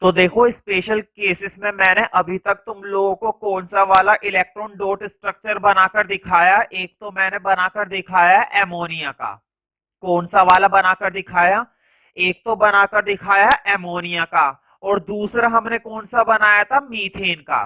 तो देखो special cases में मैंने अभी तक तुम लोगों को कौन सा वाला इलेक्ट्रॉन डॉट स्ट्रक्चर बनाकर दिखाया, एक तो मैंने बनाकर दिखाया एमोनिया का। कौन सा वाला बनाकर दिखाया? एक तो बनाकर दिखाया एमोनिया का, और दूसरा हमने कौन सा बनाया था? मीथेन का।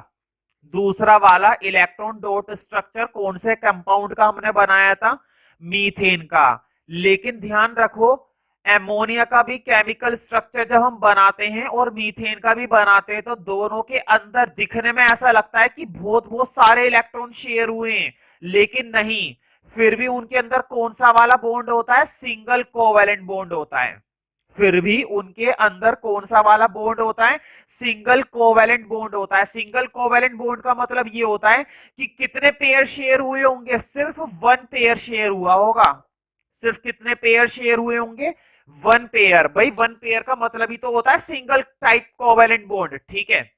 दूसरा वाला इलेक्ट्रॉन डॉट स्ट्रक्चर कौन से कंपाउंड का हमने बनाया था? मीथेन का। लेकिन ध्यान रखो, एमोनिया का भी केमिकल स्ट्रक्चर जब हम बनाते हैं और मीथेन का भी बनाते हैं तो दोनों के अंदर दिखने में ऐसा लगता है कि बहुत बहुत सारे इलेक्ट्रॉन शेयर हुए हैं, लेकिन नहीं। फिर भी उनके अंदर कौन सा वाला बॉन्ड होता है? सिंगल कोवेलेंट बॉन्ड होता है। फिर भी उनके अंदर कौन सा वाला बॉन्ड होता है? सिंगल कोवेलेंट बॉन्ड होता है। सिंगल कोवेलेंट बॉन्ड का मतलब ये होता है कि कितने पेयर शेयर हुए होंगे? सिर्फ वन पेयर शेयर हुआ होगा। सिर्फ कितने पेयर शेयर हुए होंगे? One pair. भाई वन पेयर का मतलब ही तो होता है सिंगल टाइप कोवेलेंट बॉन्ड, ठीक है।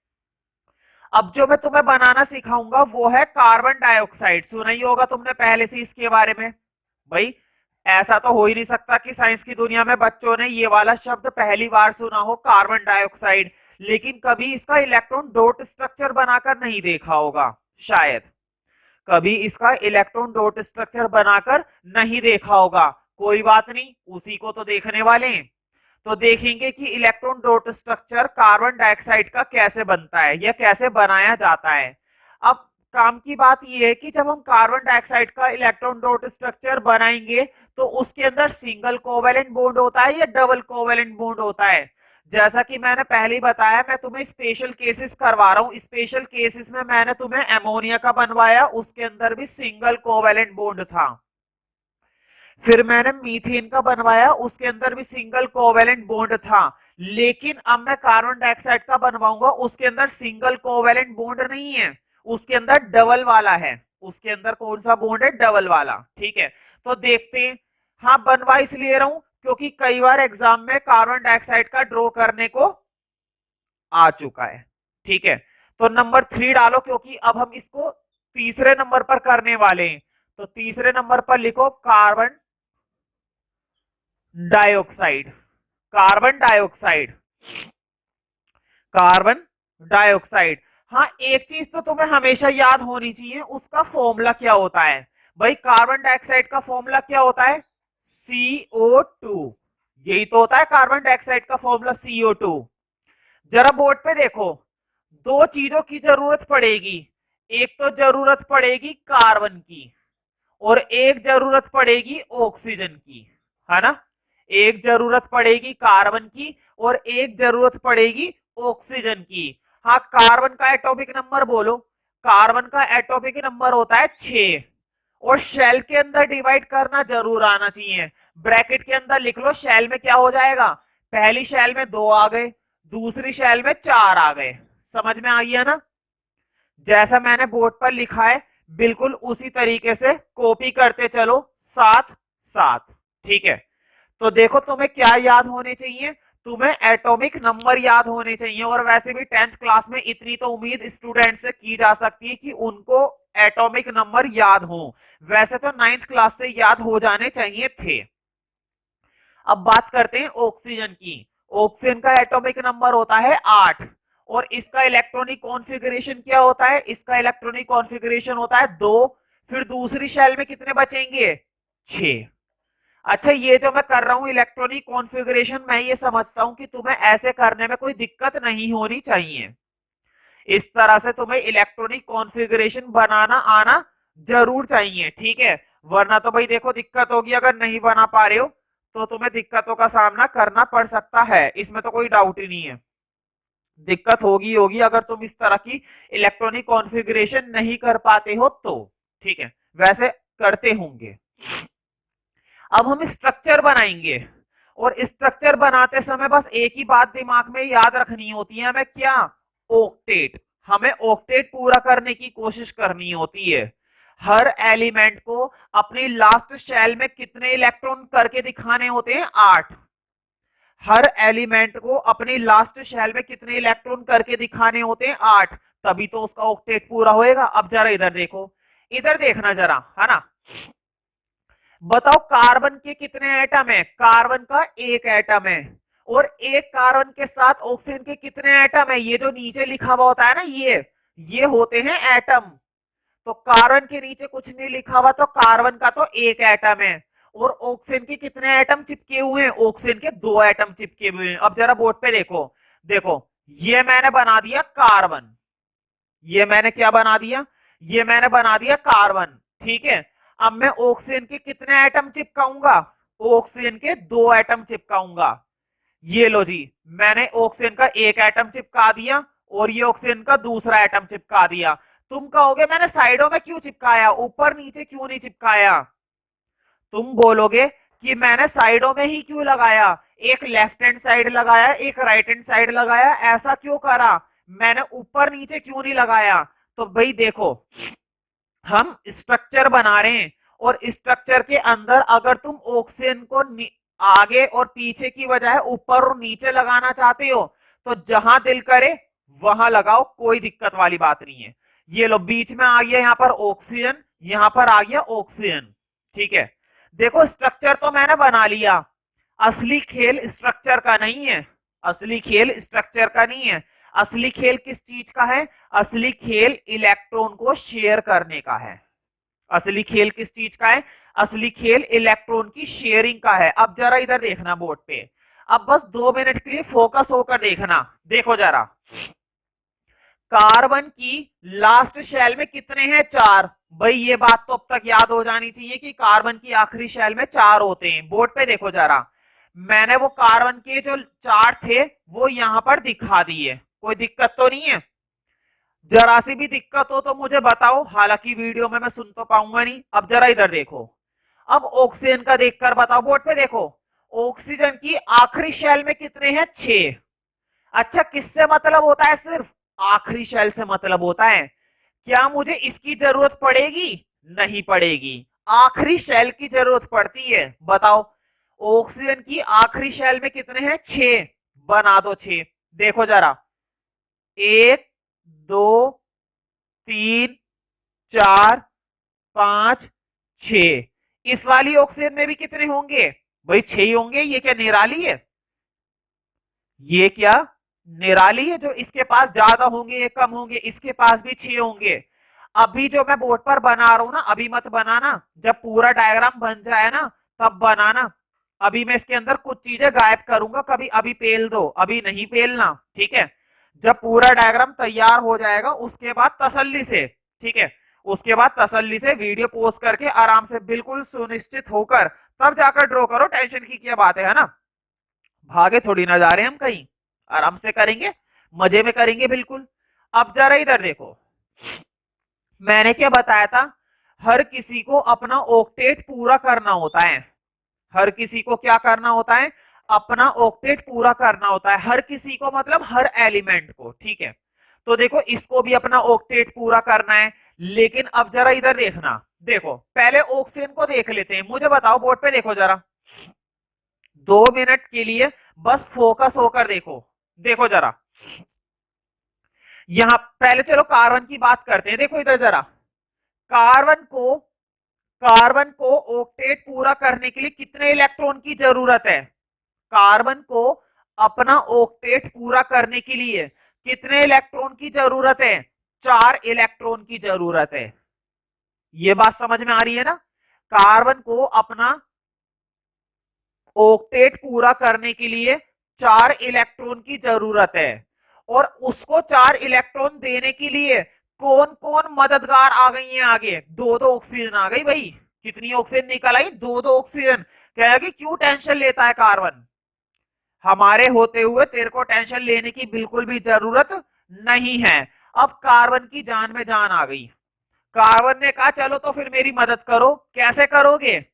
अब जो मैं तुम्हें बनाना सिखाऊंगा वो है कार्बन डाइऑक्साइड। सुना ही होगा तुमने पहले से इसके बारे में। भाई ऐसा तो हो ही नहीं सकता कि साइंस की दुनिया में बच्चों ने ये वाला शब्द पहली बार सुना हो, कार्बन डाइऑक्साइड, लेकिन कभी इसका इलेक्ट्रॉन डॉट स्ट्रक्चर बनाकर नहीं देखा होगा शायद। कभी इसका इलेक्ट्रॉन डॉट स्ट्रक्चर बनाकर नहीं देखा होगा। कोई बात नहीं, उसी को तो देखने वाले हैं। तो देखेंगे कि electron dot structure carbon dioxide का कैसे बनता है या कैसे बनाया जाता है। अब काम की बात यह है कि जब हम कार्बन डाइऑक्साइड का इलेक्ट्रॉन डॉट स्ट्रक्चर बनाएंगे तो उसके अंदर सिंगल कोवेलेंट बॉन्ड होता है या डबल कोवेलेंट बॉन्ड होता है? जैसा कि मैंने पहले ही बताया, मैं तुम्हें स्पेशल केसेस करवा रहा हूं। स्पेशल केसेस में मैंने तुम्हें एमोनिया का बनवाया, उसके अंदर भी सिंगल कोवेलेंट बॉन्ड था। फिर मैंने मीथेन का बनवाया, उसके अंदर भी सिंगल कोवेलेंट बॉन्ड था। लेकिन अब मैं कार्बन डाइऑक्साइड का बनवाऊंगा, उसके अंदर सिंगल कोवेलेंट बॉन्ड नहीं है, उसके अंदर डबल वाला है। उसके अंदर कौन सा बॉन्ड है? डबल वाला, ठीक है। तो देखते हैं। हाँ, बनवा इसलिए रहा हूं क्योंकि कई बार एग्जाम में कार्बन डाइऑक्साइड का ड्रॉ करने को आ चुका है, ठीक है। तो नंबर 3 डालो, क्योंकि अब हम इसको तीसरे नंबर पर करने वाले हैं। तो तीसरे नंबर पर लिखो carbon dioxide. Carbon dioxide, carbon dioxide. हाँ, एक चीज तो तुम्हें हमेशा याद होनी चाहिए, उसका फॉर्मूला क्या होता है। भाई कार्बन डाइऑक्साइड का फॉर्मूला क्या होता है? CO2। यही तो होता है कार्बन डाइऑक्साइड का फॉर्मूला, CO2। जरा बोर्ड पे देखो, दो चीजों की जरूरत पड़ेगी। एक तो जरूरत पड़ेगी कार्बन की, और एक जरूरत पड़ेगी ऑक्सीजन की, है ना। एक जरूरत पड़ेगी कार्बन की और एक जरूरत पड़ेगी ऑक्सीजन की। हाँ, कार्बन का एटॉमिक नंबर बोलो। कार्बन का एटॉमिक नंबर होता है 6, और शेल के अंदर डिवाइड करना जरूर आना चाहिए। ब्रैकेट के अंदर लिख लो, शेल में क्या हो जाएगा? पहली शेल में 2 आ गए, दूसरी शेल में 4 आ गए। समझ में आ गया ना? जैसा मैंने बोर्ड पर लिखा है बिल्कुल उसी तरीके से कॉपी करते चलो, साथ साथ, ठीक है। तो देखो, तुम्हें क्या याद होने चाहिए? तुम्हें एटॉमिक नंबर याद होने चाहिए। और वैसे भी 10th क्लास में इतनी तो उम्मीद स्टूडेंट से की जा सकती है कि उनको एटॉमिक नंबर याद हो। वैसे तो 9th क्लास से याद हो जाने चाहिए थे। अब बात करते हैं ऑक्सीजन की। ऑक्सीजन का एटॉमिक नंबर होता है 8, और इसका इलेक्ट्रॉनिक कॉन्फ़िगरेशन क्या होता है? इसका इलेक्ट्रॉनिक कॉन्फ़िगरेशन होता है 2। फिर दूसरी शेल में कितने बचेंगे? 6। अच्छा, ये जो मैं कर रहा हूं इलेक्ट्रॉनिक कॉन्फ़िगरेशन, मैं ये समझता हूं कि तुम्हें ऐसे करने में कोई दिक्कत नहीं होनी चाहिए। इस तरह से तुम्हें इलेक्ट्रॉनिक कॉन्फ़िगरेशन बनाना आना जरूर चाहिए, ठीक है। वरना तो भाई देखो दिक्कत होगी, अगर नहीं बना पा रहे हो तो तुम्हें दिक्कतों का सामना करना पड़ सकता है, इसमें तो कोई डाउट ही नहीं है। दिक्कत होगी होगी अगर तुम इस तरह की इलेक्ट्रॉनिक कॉन्फ़िगरेशन नहीं कर पाते हो तो, ठीक है। वैसे करते होंगे। अब हम स्ट्रक्चर बनाएंगे, और स्ट्रक्चर बनाते समय बस एक ही बात दिमाग में याद रखनी होती है, हमें क्या? ऑक्टेट। हमें ऑक्टेट पूरा करने की कोशिश करनी होती है। हर एलिमेंट को अपनी लास्ट शेल में कितने इलेक्ट्रॉन करके दिखाने होते हैं? 8। हर एलिमेंट को अपनी लास्ट शेल में कितने इलेक्ट्रॉन करके दिखाने होते हैं? 8। तभी तो उसका ऑक्टेट पूरा होएगा। अब जरा इधर देखो, इधर देखना जरा, है ना। बताओ कार्बन के कितने एटम है? कार्बन का एक एटम है, और एक कार्बन के साथ ऑक्सीजन के कितने एटम है? ये जो नीचे लिखा हुआ होता है ना, ये होते हैं एटम। तो कार्बन के नीचे कुछ नहीं लिखा हुआ, तो कार्बन का तो एक एटम है। और ऑक्सीजन के कितने एटम चिपके हुए हैं? ऑक्सीजन के दो एटम चिपके हुए हैं। अब जरा बोर्ड पे देखो, देखो ये मैंने बना दिया कार्बन, ये मैंने क्या बना दिया? ये मैंने बना दिया कार्बन, ठीक है। अब मैं ऑक्सीजन के कितने एटम चिपकाऊंगा? ऑक्सीजन के दो एटम चिपकाऊंगा। ये लो जी, मैंने ऑक्सीजन का एक एटम चिपका दिया और ये ऑक्सीजन का दूसरा एटम चिपका दिया। तुम कहोगे मैंने साइडों में क्यों चिपकाया, ऊपर नीचे क्यों नहीं चिपकाया? तुम बोलोगे कि मैंने साइडों में ही क्यों लगाया, एक लेफ्ट हैंड साइड लगाया, एक राइट हैंड साइड लगाया, ऐसा क्यों करा? मैंने ऊपर नीचे क्यों नहीं लगाया? तो भाई देखो, हम स्ट्रक्चर बना रहे हैं और स्ट्रक्चर के अंदर अगर तुम ऑक्सीजन को आगे और पीछे की बजाय ऊपर और नीचे लगाना चाहते हो तो जहां दिल करे वहां लगाओ, कोई दिक्कत वाली बात नहीं है। ये लो बीच में आ गया यहां पर ऑक्सीजन, यहां पर आ गया ऑक्सीजन, ठीक है। देखो स्ट्रक्चर तो मैंने बना लिया, असली खेल स्ट्रक्चर का नहीं है, असली खेल स्ट्रक्चर का नहीं है। असली खेल किस चीज का है? असली खेल इलेक्ट्रॉन को शेयर करने का है। असली खेल किस चीज का है? असली खेल इलेक्ट्रॉन की शेयरिंग का है। अब जरा इधर देखना बोर्ड पे, अब बस 2 मिनट के लिए फोकस होकर देखना। देखो जरा, कार्बन की लास्ट शेल में कितने हैं? 4। भाई ये बात तो अब तक याद हो जानी चाहिए कि कार्बन की आखिरी शेल में 4 होते हैं। बोर्ड पे देखो जरा, मैंने वो कार्बन के जो 4 थे वो यहां पर दिखा दिए, कोई दिक्कत तो नहीं है? जरा सी भी दिक्कत हो तो मुझे बताओ, हालांकि वीडियो में मैं सुन तो पाऊंगा नहीं। अब जरा इधर देखो, अब ऑक्सीजन का देखकर बताओ, बोर्ड पे देखो, ऑक्सीजन की आखिरी शेल में कितने हैं? 6। अच्छा किससे मतलब होता है? सिर्फ आखिरी शेल से मतलब होता है। क्या मुझे इसकी जरूरत पड़ेगी? नहीं पड़ेगी, आखिरी शेल की जरूरत पड़ती है। बताओ ऑक्सीजन की आखिरी शेल में कितने हैं? 6। बना दो 6। देखो जरा, 1 2 3 4 5 6। इस वाली ऑक्सीजन में भी कितने होंगे? भाई 6 ही होंगे। ये क्या निराली है? ये क्या निराली है जो इसके पास ज्यादा होंगे या कम होंगे? इसके पास भी 6 होंगे। अभी जो मैं बोर्ड पर बना रहा हूं ना, अभी मत बनाना, जब पूरा डायग्राम बन जाए ना तब बनाना। अभी मैं इसके अंदर कुछ चीजें गायब करूंगा, कभी अभी पेल दो, अभी नहीं पेलना, ठीक है। जब पूरा डायग्राम तैयार हो जाएगा उसके बाद तसल्ली से, ठीक है, उसके बाद तसल्ली से वीडियो पोस्ट करके आराम से बिल्कुल सुनिश्चित होकर तब जाकर ड्रॉ करो। टेंशन की क्या बात है ना? भागे थोड़ी ना जा रहे हम कहीं, आराम से करेंगे, मजे में करेंगे बिल्कुल। अब जरा इधर देखो, मैंने क्या बताया था? हर किसी को अपना ऑक्टेट पूरा करना होता है। हर किसी को क्या करना होता है? अपना ऑक्टेट पूरा करना होता है। हर किसी को मतलब हर एलिमेंट को, ठीक है। तो देखो इसको भी अपना ऑक्टेट पूरा करना है। लेकिन अब जरा इधर देखना, देखो पहले ऑक्सीजन को देख लेते हैं। मुझे बताओ बोर्ड पे देखो जरा, 2 मिनट के लिए बस फोकस होकर देखो। देखो जरा, यहां पहले चलो कार्बन की बात करते हैं। देखो इधर जरा, कार्बन को कार्बन को ऑक्टेट पूरा करने के लिए कितने इलेक्ट्रॉन की जरूरत है? कार्बन को अपना ऑक्टेट पूरा करने के लिए कितने इलेक्ट्रॉन की जरूरत है? 4 इलेक्ट्रॉन की जरूरत है। ये बात समझ में आ रही है ना? कार्बन को अपना ऑक्टेट पूरा करने के लिए 4 इलेक्ट्रॉन की जरूरत है। और उसको 4 इलेक्ट्रॉन देने के लिए कौन कौन मददगार आ गई हैं आगे? 2-2 ऑक्सीजन आ गई भाई। कितनी ऑक्सीजन निकल आई? 2-2 ऑक्सीजन। कहेगी क्यों टेंशन लेता है कार्बन? हमारे होते हुए तेरे को टेंशन लेने की बिल्कुल भी जरूरत नहीं है। अब कार्बन की जान में जान आ गई। कार्बन ने कहा चलो तो फिर मेरी मदद करो। कैसे करोगे?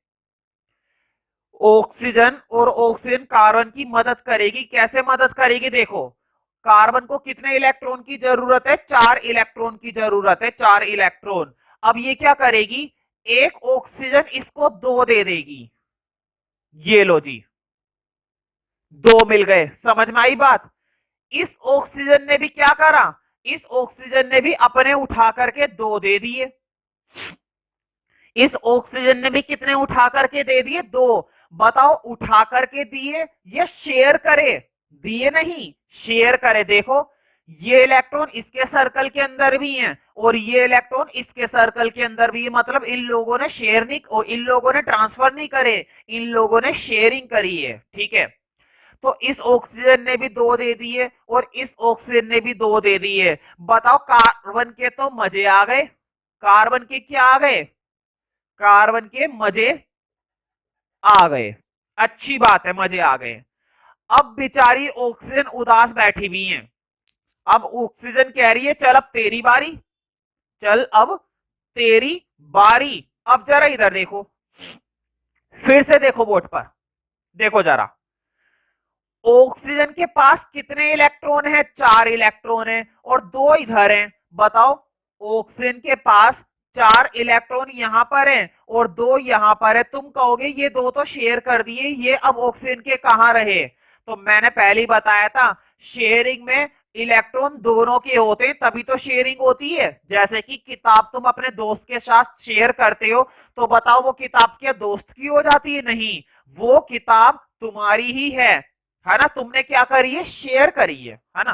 ऑक्सीजन और ऑक्सीजन कार्बन की मदद करेगी। कैसे मदद करेगी? देखो, कार्बन को कितने इलेक्ट्रॉन की जरूरत है? 4 इलेक्ट्रॉन की जरूरत है, 4 इलेक्ट्रॉन। अब ये क्या करेगी? एक ऑक्सीजन इसको 2 दे देगी। ये लो जी, 2 मिल गए। समझ में आई बात? इस ऑक्सीजन ने भी क्या करा? इस ऑक्सीजन ने भी अपने उठा करके 2 दे दिए। इस ऑक्सीजन ने भी कितने उठा करके दे दिए? 2। बताओ उठा करके दिए या शेयर करे? दिए नहीं, शेयर करे। देखो ये इलेक्ट्रॉन इसके सर्कल के अंदर भी है और ये इलेक्ट्रॉन इसके सर्कल के अंदर भी है, मतलब इन लोगों ने शेयर नहीं, और इन लोगों ने ट्रांसफर नहीं करे, इन लोगों ने शेयरिंग करी है। ठीक है, तो इस ऑक्सीजन ने भी दो दे दिए और इस ऑक्सीजन ने भी दो दे दिए। बताओ कार्बन के तो मजे आ गए, कार्बन के क्या आ गए? कार्बन के मजे आ गए। अच्छी बात है, मजे आ गए। अब बेचारी ऑक्सीजन उदास बैठी हुई है। अब ऑक्सीजन कह रही है चल अब तेरी बारी, चल अब तेरी बारी। अब जरा इधर देखो, फिर से देखो बोर्ड पर, देखो जरा ऑक्सीजन के पास कितने इलेक्ट्रॉन है? 4 इलेक्ट्रॉन है और 2 इधर हैं। बताओ ऑक्सीजन के पास 4 इलेक्ट्रॉन यहां पर है और 2 यहां पर है। तुम कहोगे ये दो तो शेयर कर दिए, ये अब ऑक्सीजन के कहां रहे? तो मैंने पहले ही बताया था, शेयरिंग में इलेक्ट्रॉन दोनों के होते हैं तभी तो शेयरिंग होती है। जैसे कि किताब तुम अपने दोस्त के साथ शेयर करते हो, तो बताओ वो किताब क्या दोस्त की हो जाती है? नहीं, वो किताब तुम्हारी ही है ना? तुमने क्या करी है? शेयर करी है ना?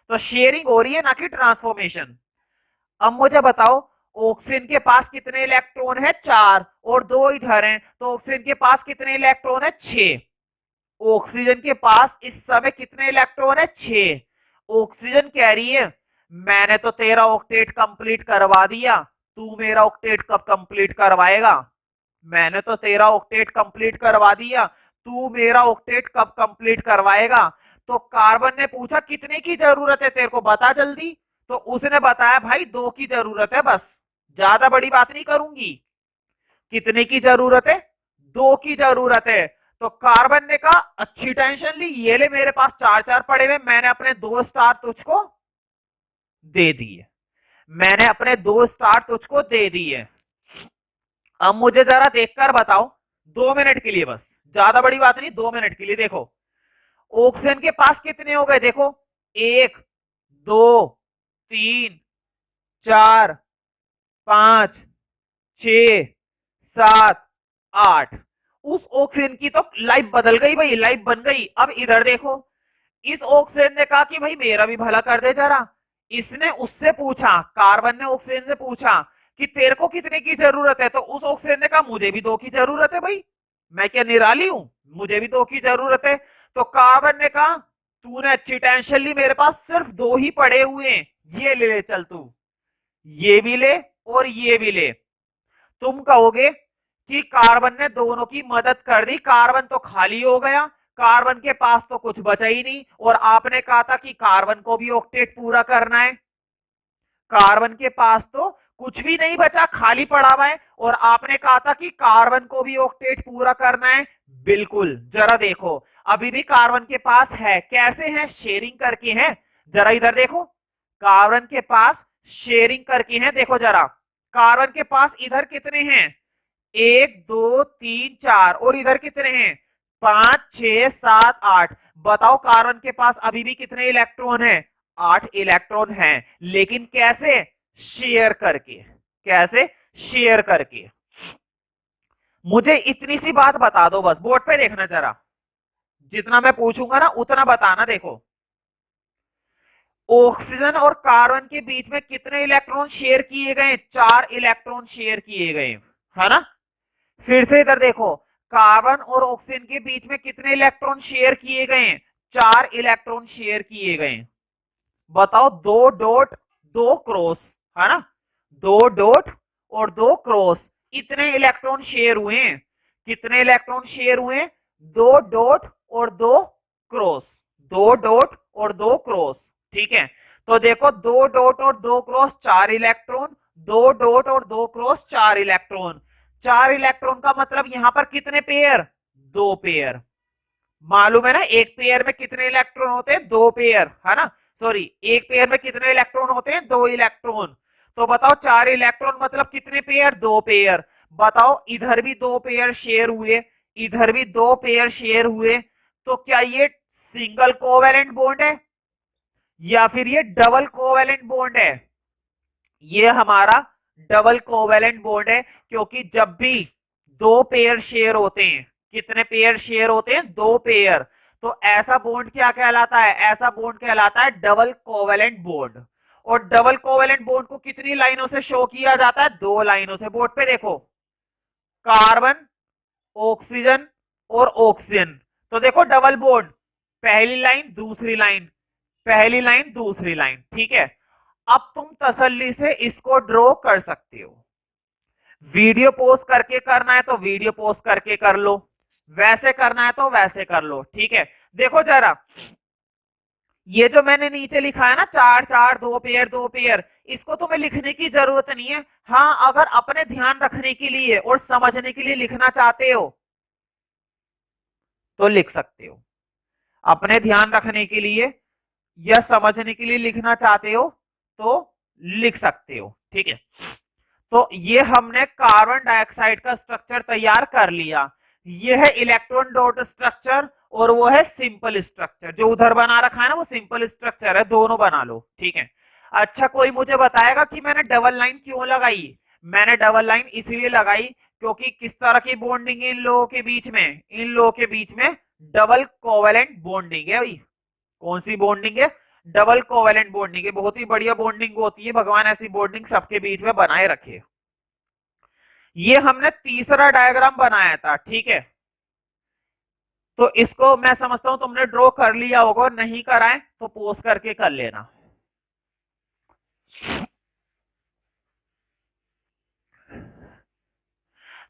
तो शेयरिंग हो रही है, ना कि ट्रांसफॉर्मेशन। अब मुझे बताओ ऑक्सीजन के पास कितने इलेक्ट्रॉन है? 4 और 2 इधर हैं, तो ऑक्सीजन के पास कितने इलेक्ट्रॉन है? 6। ऑक्सीजन के पास इस समय कितने इलेक्ट्रॉन है? 6। ऑक्सीजन कह रही है मैंने तो तेरा ऑक्टेट कंप्लीट करवा दिया, तू मेरा ऑक्टेट कब कंप्लीट करवाएगा? मैंने तो तेरा ऑक्टेट कंप्लीट करवा दिया, तू मेरा ऑक्टेट कब कंप्लीट करवाएगा? तो कार्बन ने पूछा कितने की जरूरत है तेरे को, बता जल्दी। तो उसने बताया भाई 2 की जरूरत है, बस ज्यादा बड़ी बात नहीं करूंगी। कितने की जरूरत है? 2 की जरूरत है। तो कार्बन ने कहा अच्छी टेंशन ली, ये ले मेरे पास 4 पड़े हुए, मैंने अपने 2 स्टार तुझको दे दिए, मैंने अपने 2 स्टार तुझको दे दिए। अब मुझे जरा देखकर बताओ, 2 मिनट के लिए, बस ज्यादा बड़ी बात नहीं, 2 मिनट के लिए देखो ऑक्सीजन के पास कितने हो गए? देखो 1 2 3 4 5 6 7 8। उस ऑक्सीजन की तो लाइफ बदल गई भाई, लाइफ बन गई। अब इधर देखो, इस ऑक्सीजन ने कहा कि भाई मेरा भी भला कर दे जरा। इसने उससे पूछा, कार्बन ने ऑक्सीजन से पूछा कि तेरे को कितने की जरूरत है? तो उस ऑक्सीजन ने कहा मुझे भी 2 की जरूरत है भाई, मैं क्या निराली हूं, मुझे भी 2 की जरूरत है। तो कार्बन ने कहा तूने अच्छी टेंशन ली, मेरे पास सिर्फ 2 ही पड़े हुए हैं, ये ले ले चल तू, ये भी ले और ये भी ले। तुम कहोगे कि कार्बन ने दोनों की मदद कर दी, कार्बन तो खाली हो गया, कार्बन के पास तो कुछ बचा ही नहीं, और आपने कहा था कि कार्बन को भी ऑक्टेट पूरा करना है। कार्बन के पास तो कुछ भी नहीं बचा, खाली पड़ा हुआ है, और आपने कहा था कि कार्बन को भी ऑक्टेट पूरा करना है। बिल्कुल, जरा देखो अभी भी कार्बन के पास है, कैसे है? शेयरिंग करके है। जरा इधर देखो, कार्बन के पास शेयरिंग करके है। देखो जरा कार्बन के पास इधर कितने हैं? 1 2 3 4, और इधर कितने हैं? 5 6 7 8। बताओ कार्बन के पास अभी भी कितने इलेक्ट्रॉन है? 8 इलेक्ट्रॉन हैं, लेकिन कैसे? शेयर करके। कैसे? शेयर करके। मुझे इतनी सी बात बता दो, बस बोर्ड पे देखना जरा, जितना मैं पूछूंगा ना उतना बताना। देखो ऑक्सीजन और कार्बन के बीच में कितने इलेक्ट्रॉन शेयर किए गए? 4 इलेक्ट्रॉन शेयर किए गए, है ना? फिर से इधर देखो, कार्बन और ऑक्सीजन के बीच में कितने इलेक्ट्रॉन शेयर किए गए? 4 इलेक्ट्रॉन शेयर किए गए। बताओ 2 डॉट 2 क्रॉस, है ना? 2 डॉट और 2 क्रॉस, इतने इलेक्ट्रॉन शेयर हुए हैं। कितने इलेक्ट्रॉन शेयर हुए? 2 डॉट और 2 क्रॉस, 2 डॉट और 2 क्रॉस। ठीक है, तो देखो 2 डॉट और 2 क्रॉस 4 इलेक्ट्रॉन, 2 डॉट और 2 क्रॉस 4 इलेक्ट्रॉन। 4 इलेक्ट्रॉन का मतलब यहां पर कितने पेयर? 2 पेयर। मालूम है ना एक पेयर में कितने इलेक्ट्रॉन होते हैं? 2 पेयर, है ना? सॉरी, एक पेयर में कितने इलेक्ट्रॉन होते हैं? 2 इलेक्ट्रॉन। तो बताओ 4 इलेक्ट्रॉन मतलब कितने पेयर? 2 पेयर। बताओ इधर भी 2 पेयर शेयर हुए, इधर भी 2 पेयर शेयर हुए, तो क्या ये सिंगल कोवेलेंट बॉन्ड है या फिर ये डबल कोवेलेंट बॉन्ड है? ये हमारा डबल कोवेलेंट बॉन्ड है, क्योंकि जब भी 2 पेयर शेयर होते हैं कितने पेयर शेयर होते हैं? 2 पेयर। तो ऐसा बॉन्ड क्या कहलाता है? ऐसा बॉन्ड कहलाता है डबल कोवेलेंट बॉन्ड। और डबल कोवेलेंट बॉन्ड को कितनी लाइनों से शो किया जाता है? 2 लाइनों से। बोर्ड पे देखो, कार्बन, ऑक्सीजन और ऑक्सीजन। तो देखो डबल बॉन्ड, पहली लाइन दूसरी लाइन, पहली लाइन दूसरी लाइन, ठीक है। अब तुम तसल्ली से इसको ड्रॉ कर सकते हो। वीडियो पोस्ट करके करना है तो वीडियो पोस्ट करके कर लो, वैसे करना है तो वैसे कर लो, ठीक है। देखो जरा, ये जो मैंने नीचे लिखा है ना, 4 4 2 पेयर 2 पेयर, इसको तुम्हें लिखने की जरूरत नहीं है। हाँ, अगर अपने ध्यान रखने के लिए और समझने के लिए लिखना चाहते हो तो लिख सकते हो। अपने ध्यान रखने के लिए या समझने के लिए लिखना चाहते हो तो लिख सकते हो, ठीक है। तो ये हमने कार्बन डाइऑक्साइड का स्ट्रक्चर तैयार कर लिया। ये है इलेक्ट्रॉन डॉट स्ट्रक्चर और वो है सिंपल स्ट्रक्चर। जो उधर बना रखा है ना वो सिंपल स्ट्रक्चर है, दोनों बना लो, ठीक है। अच्छा, कोई मुझे बताएगा कि मैंने डबल लाइन क्यों लगाई? मैंने डबल लाइन इसलिए लगाई क्योंकि किस तरह की बॉन्डिंग है इन लोगों के बीच में? इन लोगों के बीच में डबल कोवेलेंट बॉन्डिंग है भाई। कौन सी बॉन्डिंग है? डबल कोवेलेंट बॉन्डिंग है। बहुत ही बढ़िया बॉन्डिंग होती है, भगवान ऐसी बॉन्डिंग सबके बीच में बनाए रखे। ये हमने तीसरा डायग्राम बनाया था, ठीक है। तो इसको मैं समझता हूं तुमने ड्रॉ कर लिया होगा, और नहीं करा है तो पोस्ट करके कर लेना।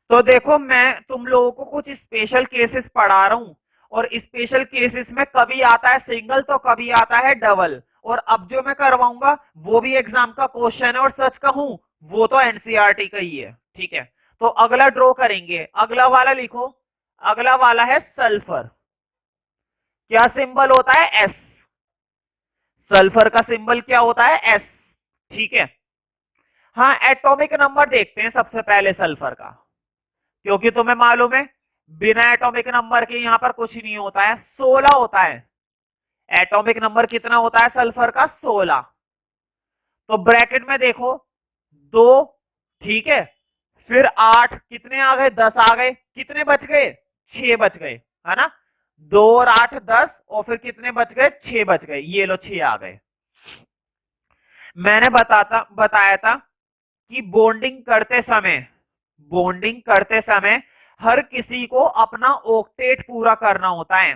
तो देखो, मैं तुम लोगों को कुछ स्पेशल केसेस पढ़ा रहा हूं, और स्पेशल केसेस में कभी आता है सिंगल तो कभी आता है डबल। और अब जो मैं करवाऊंगा वो भी एग्जाम का क्वेश्चन है, और सच कहूं वो तो एनसीईआरटी का ही है, ठीक है। तो अगला ड्रॉ करेंगे, अगला वाला लिखो। अगला वाला है सल्फर। क्या सिंबल होता है? एस। सल्फर का सिंबल क्या होता है? एस, ठीक है। हाँ, एटॉमिक नंबर देखते हैं सबसे पहले सल्फर का, क्योंकि तुम्हें मालूम है बिना एटॉमिक नंबर के यहां पर कुछ नहीं होता है। 16 होता है एटॉमिक नंबर। कितना होता है सल्फर का? 16। तो ब्रैकेट में देखो, 2, ठीक है, फिर 8, कितने आ गए? 10 आ गए। कितने बच गए? 6 बच गए, है ना। 2 और 8 10, और फिर कितने बच गए? 6 बच गए। ये लो 6 आ गए। मैंने बताया था कि बॉन्डिंग करते समय हर किसी को अपना ऑक्टेट पूरा करना होता है।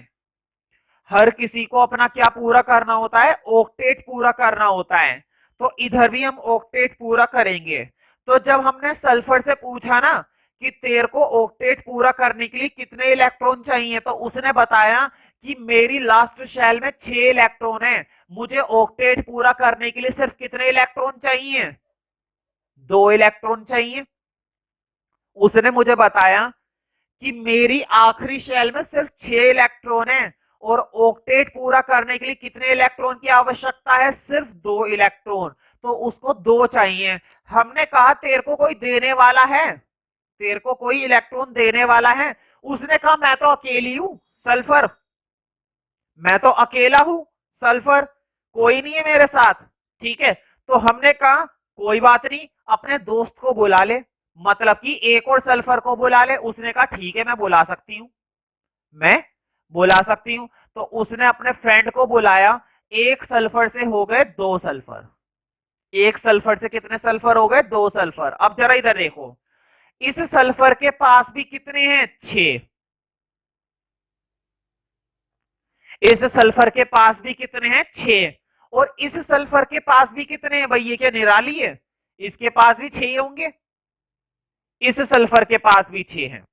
हर किसी को अपना क्या पूरा करना होता है? ऑक्टेट पूरा करना होता है। तो इधर भी हम ऑक्टेट पूरा करेंगे। तो जब हमने सल्फर से पूछा ना कि तेरे को ऑक्टेट पूरा करने के लिए कितने इलेक्ट्रॉन चाहिए, तो उसने बताया कि मेरी लास्ट शेल में 6 इलेक्ट्रॉन है, मुझे ऑक्टेट पूरा करने के लिए सिर्फ कितने इलेक्ट्रॉन चाहिए? 2 इलेक्ट्रॉन चाहिए। उसने मुझे बताया कि मेरी आखिरी शेल में सिर्फ 6 इलेक्ट्रॉन है, और ऑक्टेट पूरा करने के लिए कितने इलेक्ट्रॉन की आवश्यकता है? सिर्फ 2 इलेक्ट्रॉन। तो उसको 2 चाहिए। हमने कहा तेरे को कोई देने वाला है? तेरे को कोई इलेक्ट्रॉन देने वाला है? उसने कहा मैं तो अकेली हूं सल्फर, मैं तो अकेला हूं सल्फर, कोई नहीं है मेरे साथ, ठीक है। तो हमने कहा कोई बात नहीं, अपने दोस्त को बुला ले, मतलब कि एक और सल्फर को बुला ले। उसने कहा ठीक है, मैं बुला सकती हूं, मैं बुला सकती हूं। तो उसने अपने फ्रेंड को बुलाया। एक सल्फर से हो गए 2 सल्फर। एक सल्फर से कितने सल्फर हो गए? 2 सल्फर। अब जरा इधर देखो, इस सल्फर के पास भी कितने हैं? 6। इस सल्फर के पास भी कितने हैं? 6। और इस सल्फर के पास भी कितने हैं भाई? ये क्या निराली है? इसके पास भी 6 होंगे। इस सल्फर के पास भी 6 हैं,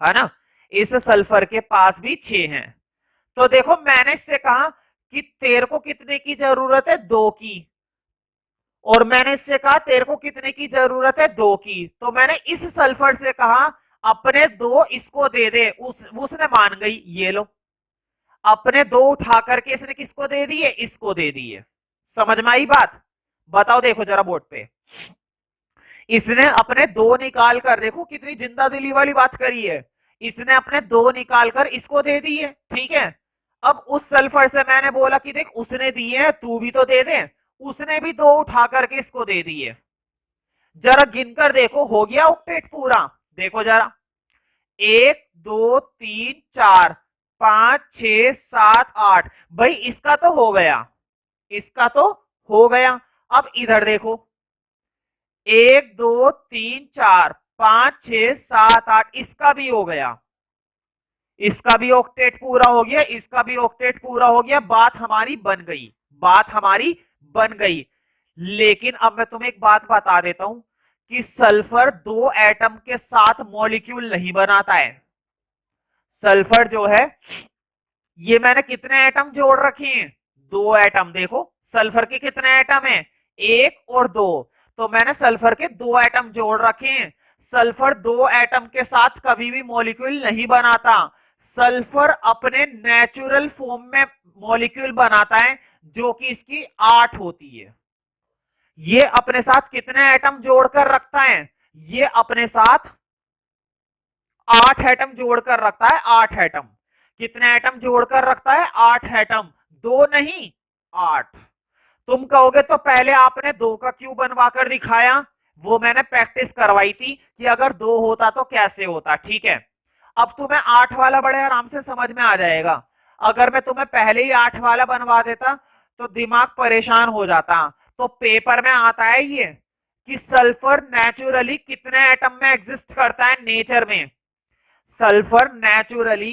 है ना। इस सल्फर के पास भी 6 हैं। तो देखो, मैंने इससे कहा कि तेरे को कितने की जरूरत है? 2 की। और मैंने इससे कहा तेरे को कितने की जरूरत है? 2 की। तो मैंने इस सल्फर से कहा अपने 2 इसको दे दे। उसने मान गई। ये लो, अपने 2 उठा करके इसने किसको दे दिए? इसको दे दिए। समझ में आई बात? बताओ, देखो जरा बोर्ड पे, इसने अपने 2 निकाल कर, देखो कितनी जिंदा दिली वाली बात करी है। इसने अपने 2 निकाल कर इसको दे दिए, ठीक है। अब उस सल्फर से मैंने बोला कि देख उसने दिए हैं, तू भी तो दे दे। उसने भी 2 उठा करके इसको दे दिए। जरा गिनकर देखो, हो गया ऑक्टेट पूरा? देखो जरा, 1 2 3 4 5 6 7 8। भाई इसका तो हो गया, इसका तो हो गया। अब इधर देखो, 1 2 3 4 5 6 7 8, इसका भी हो गया, इसका भी ऑक्टेट पूरा हो गया, इसका भी ऑक्टेट पूरा हो गया। बात हमारी बन गई, बात हमारी बन गई। लेकिन अब मैं तुम्हें एक बात बता देता हूं कि सल्फर दो एटम के साथ मॉलिक्यूल नहीं बनाता है। सल्फर जो है, ये मैंने कितने एटम जोड़ रखे हैं? दो एटम। देखो सल्फर के कितने एटम हैं? एक और दो। तो मैंने सल्फर के दो एटम जोड़ रखे हैं। सल्फर दो एटम के साथ कभी भी मॉलिक्यूल नहीं बनाता। सल्फर अपने नेचुरल फॉर्म में मॉलिक्यूल बनाता है, जो कि इसकी 8 होती है। ये अपने साथ कितने एटम जोड़कर रखता है? ये अपने साथ 8 एटम जोड़कर रखता है। 8 एटम। कितने एटम जोड़कर रखता है? 8 एटम। दो नहीं, 8। तुम कहोगे तो पहले आपने दो का क्यों बनवा कर दिखाया? वो मैंने प्रैक्टिस करवाई थी कि अगर दो होता तो कैसे होता। ठीक है, अब तुम्हें 8 वाला बड़े आराम से समझ में आ जाएगा। अगर मैं तुम्हें पहले ही 8 वाला बनवा देता तो दिमाग परेशान हो जाता। तो पेपर में आता है ये कि सल्फर नेचुरली कितने एटम में एग्जिस्ट करता है नेचर में। सल्फर नेचुरली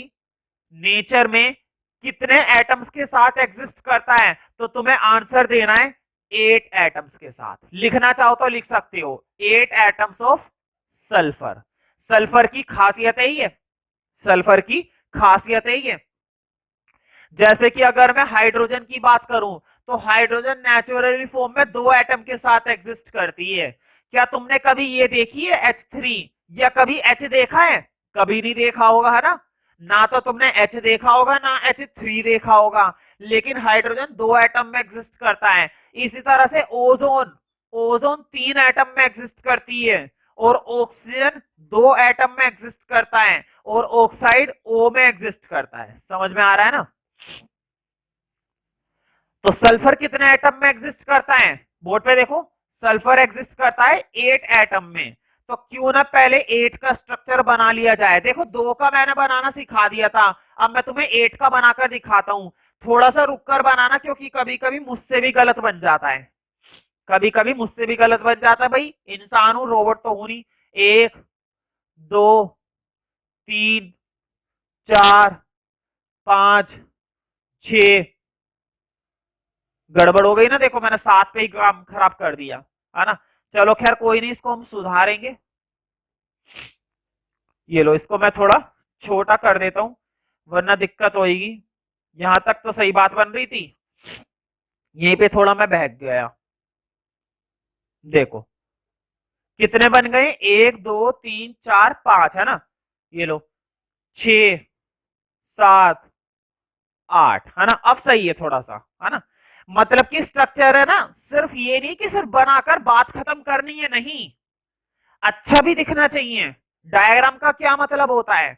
नेचर में कितने एटम्स के साथ एग्जिस्ट करता है? तो तुम्हें आंसर देना है 8 एटम्स के साथ। लिखना चाहो तो लिख सकते हो 8 एटम्स ऑफ सल्फर। सल्फर की खासियत है ये, सल्फर की खासियत है ये। जैसे कि अगर मैं हाइड्रोजन की बात करूं तो हाइड्रोजन नेचुरली फॉर्म में दो एटम के साथ एग्जिस्ट करती है। क्या तुमने कभी ये देखी है H3 या कभी H देखा है? कभी नहीं देखा होगा, है ना? ना तो तुमने H देखा होगा ना H3 देखा होगा। लेकिन हाइड्रोजन दो एटम में एग्जिस्ट करता है। इसी तरह से ओजोन, ओजोन 3 एटम में एग्जिस्ट करती है। और ऑक्सीजन दो एटम में एग्जिस्ट करता है। और ऑक्साइड O में एग्जिस्ट करता है। समझ में आ रहा है ना? तो सल्फर कितने एटम में एग्जिस्ट करता है? बोर्ड पे देखो, सल्फर एग्जिस्ट करता है 8 एटम में। तो क्यों ना पहले 8 का स्ट्रक्चर बना लिया जाए। देखो 2 का मैंने बनाना सिखा दिया था, अब मैं तुम्हें 8 का बनाकर दिखाता हूं। थोड़ा सा रुककर बनाना, क्योंकि कभी कभी मुझसे भी गलत बन जाता है। कभी कभी मुझसे भी गलत बन जाता है भाई, इंसान हूं, रोबोट तो हूं नहीं। 1 2 3 4 5 6, गड़बड़ हो गई ना। देखो मैंने 7 पे ही काम खराब कर दिया, है ना? चलो खैर कोई नहीं, इसको हम सुधारेंगे। ये लो, इसको मैं थोड़ा छोटा कर देता हूं, वरना दिक्कत होगी। यहां तक तो सही बात बन रही थी, यहीं पे थोड़ा मैं बहक गया। देखो कितने बन गए? 1 2 3 4 5, है ना? ये लो, 6 7 8, है ना? अब सही है थोड़ा सा, है ना? मतलब कि स्ट्रक्चर है ना, सिर्फ ये नहीं कि सिर्फ बनाकर बात खत्म करनी है, नहीं, अच्छा भी दिखना चाहिए। डायग्राम का क्या मतलब होता है?